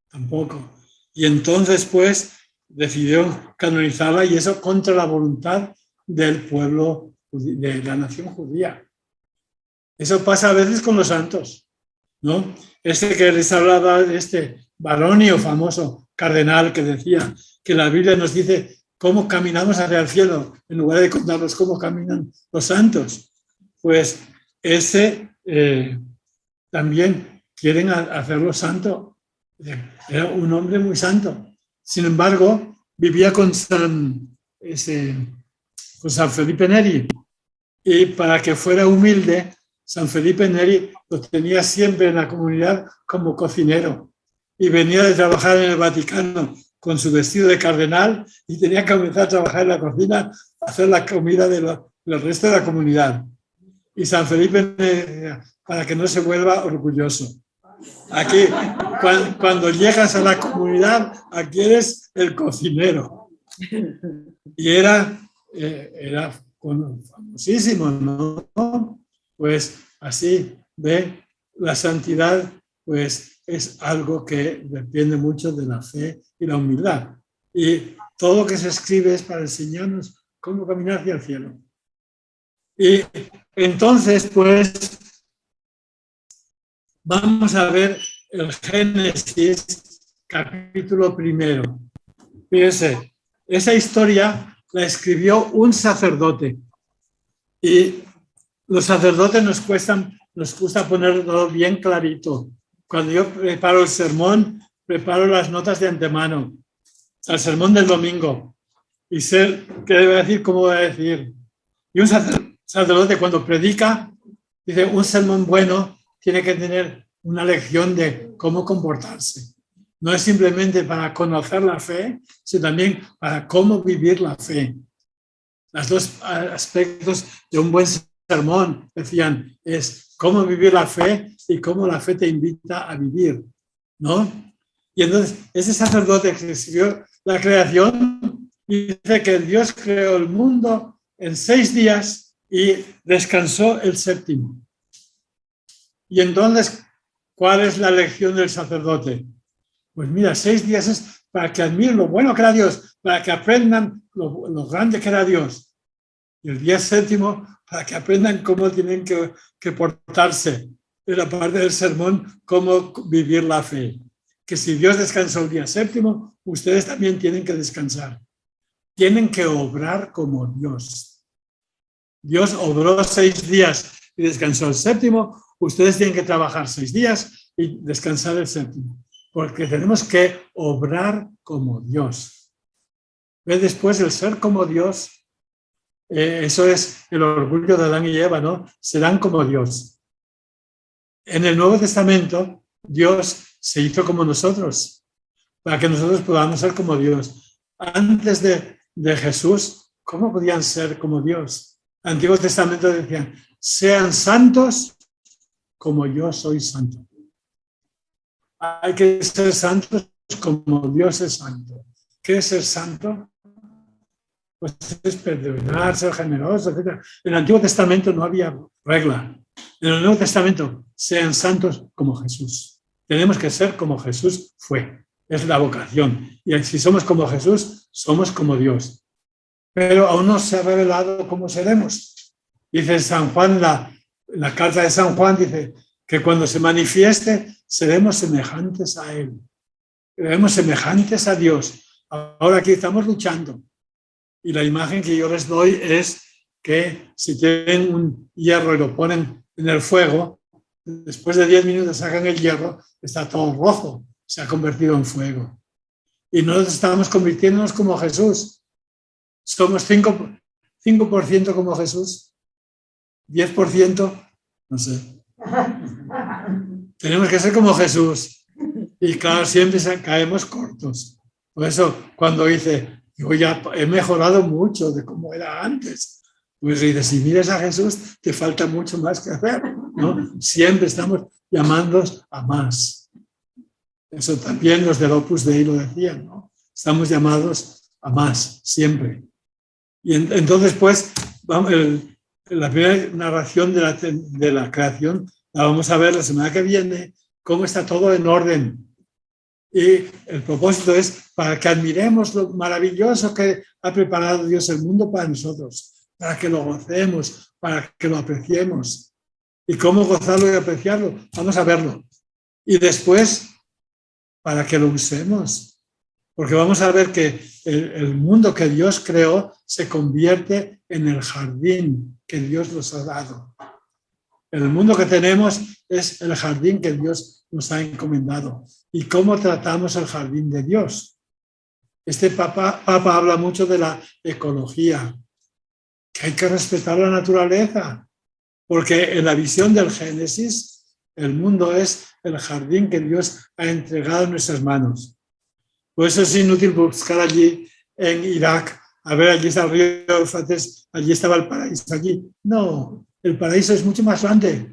tampoco. Y entonces, pues, decidió canonizarla y eso contra la voluntad del pueblo, de la nación judía. Eso pasa a veces con los santos, ¿no? Que les hablaba de Baronio, famoso cardenal, que decía que la Biblia nos dice cómo caminamos hacia el cielo, en lugar de contarnos cómo caminan los santos. Pues también quieren hacerlo santo. Era un hombre muy santo. Sin embargo, vivía con San Felipe Neri, y para que fuera humilde, San Felipe Neri lo tenía siempre en la comunidad como cocinero, y venía de trabajar en el Vaticano con su vestido de cardenal y tenía que comenzar a trabajar en la cocina, a hacer la comida del resto de la comunidad. Y San Felipe Neri, para que no se vuelva orgulloso. Aquí, cuando llegas a la comunidad, aquí eres el cocinero. Y era famosísimo, ¿no? Pues así, ve, la santidad, pues es algo que depende mucho de la fe y la humildad. Y todo lo que se escribe es para enseñarnos cómo caminar hacia el cielo. Y entonces, pues, vamos a ver el Génesis, capítulo 1. Fíjense, esa historia la escribió un sacerdote. Y los sacerdotes nos gusta ponerlo bien clarito. Cuando yo preparo el sermón, preparo las notas de antemano, al sermón del domingo, y sé qué debe decir, cómo debe decir. Y un sacerdote cuando predica, dice, un sermón bueno tiene que tener una lección de cómo comportarse. No es simplemente para conocer la fe, sino también para cómo vivir la fe. Los dos aspectos de un buen sermón, decían, es cómo vivir la fe y cómo la fe te invita a vivir, ¿no? Y entonces, ese sacerdote que escribió la creación dice que Dios creó el mundo en 6 días y descansó el 7º. Y entonces, ¿cuál es la lección del sacerdote? Pues mira, 6 días es para que admiren lo bueno que era Dios, para que aprendan lo grande que era Dios. Y el día 7º, para que aprendan cómo tienen que portarse. En la parte del sermón, cómo vivir la fe. Que si Dios descansó el día 7º, ustedes también tienen que descansar. Tienen que obrar como Dios. Dios obró 6 días y descansó el 7º. Ustedes tienen que trabajar 6 días y descansar el 7º. Porque tenemos que obrar como Dios. ¿Ves? Después el ser como Dios, eso es el orgullo de Adán y Eva, ¿no? Serán como Dios. En el Nuevo Testamento, Dios se hizo como nosotros, para que nosotros podamos ser como Dios. Antes de Jesús, ¿cómo podían ser como Dios? El Antiguo Testamento decían, sean santos como yo soy santo. Hay que ser santos como Dios es santo. ¿Qué es ser santo? Pues es perdonar, ser generoso, etc. En el Antiguo Testamento no había regla. En el Nuevo Testamento, sean santos como Jesús. Tenemos que ser como Jesús fue. Es la vocación. Y si somos como Jesús, somos como Dios. Pero aún no se ha revelado cómo seremos. Dice San Juan, la carta de San Juan dice que cuando se manifieste, seremos semejantes a Él. Seremos semejantes a Dios. Ahora aquí estamos luchando. Y la imagen que yo les doy es que si tienen un hierro y lo ponen en el fuego, después de 10 minutos sacan el hierro, está todo rojo, se ha convertido en fuego. Y nosotros estamos convirtiéndonos como Jesús. Somos 5% como Jesús, 10%, no sé. Tenemos que ser como Jesús. Y claro, siempre caemos cortos. Por eso, cuando dice, yo ya he mejorado mucho de cómo era antes. Pues dice, si miras a Jesús, te falta mucho más que hacer, ¿no? Siempre estamos llamándonos a más. Eso también los del Opus Dei lo decían, ¿no? Estamos llamados a más, siempre. Y entonces, pues, la primera narración de la creación la vamos a ver la semana que viene, cómo está todo en orden. Y el propósito es para que admiremos lo maravilloso que ha preparado Dios el mundo para nosotros, para que lo gocemos, para que lo apreciemos. ¿Y cómo gozarlo y apreciarlo? Vamos a verlo. Y después, para que lo usemos. Porque vamos a ver que el mundo que Dios creó se convierte en el jardín que Dios nos ha dado. El mundo que tenemos es el jardín que Dios nos ha encomendado. ¿Y cómo tratamos el jardín de Dios? Papa habla mucho de la ecología, que hay que respetar la naturaleza, porque en la visión del Génesis, el mundo es el jardín que Dios ha entregado en nuestras manos. Por eso es inútil buscar allí en Irak, a ver, allí está el río Éufrates, allí estaba el paraíso, allí. No, el paraíso es mucho más grande.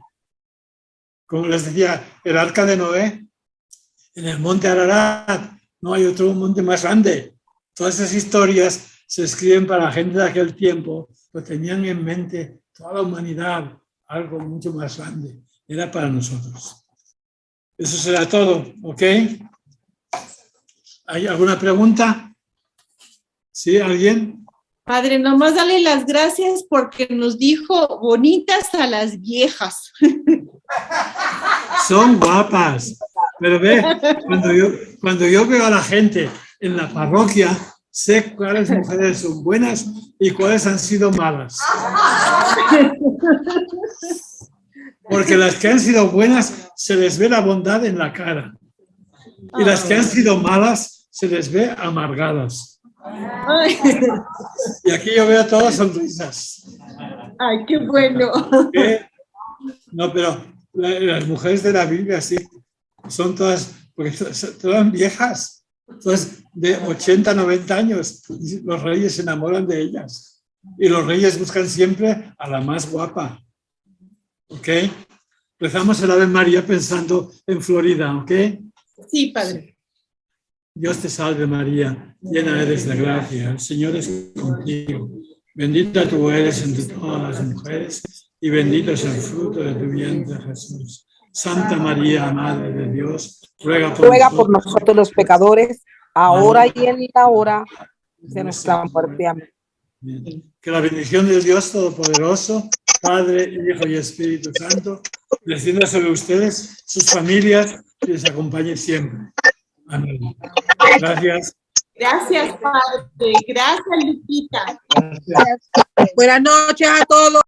Como les decía, el arca de Noé, en el monte Ararat, no hay otro monte más grande. Todas esas historias se escriben para la gente de aquel tiempo, pero tenían en mente toda la humanidad, algo mucho más grande. Era para nosotros. Eso será todo, ¿ok? ¿Hay alguna pregunta? ¿Sí? ¿Alguien? Padre, nomás dale las gracias porque nos dijo bonitas a las viejas. Son guapas. Pero ve, cuando yo veo a la gente en la parroquia, sé cuáles mujeres son buenas y cuáles han sido malas. Porque las que han sido buenas se les ve la bondad en la cara. Y las que han sido malas se les ve amargadas. Y aquí yo veo todas sonrisas. Ay, qué bueno. No, pero las mujeres de la Biblia sí, son todas, porque todas viejas, todas de 80, 90 años. Y los reyes se enamoran de ellas. Y los reyes buscan siempre a la más guapa. ¿Ok? Rezamos el Ave María pensando en Florida, ¿ok? Sí, Padre. Dios te salve María, llena eres de gracia, el Señor es contigo. Bendita tú eres entre todas las mujeres y bendito es el fruto de tu vientre, Jesús. Santa María, Madre de Dios, ruega por nosotros los pecadores, ahora y en la hora de nuestra muerte. Amén. Que la bendición del Dios Todopoderoso, Padre, Hijo y Espíritu Santo, descienda sobre ustedes, sus familias, y les acompañe siempre. Amén. Gracias. Gracias, Padre. Gracias, Lupita. Gracias. Buenas noches a todos.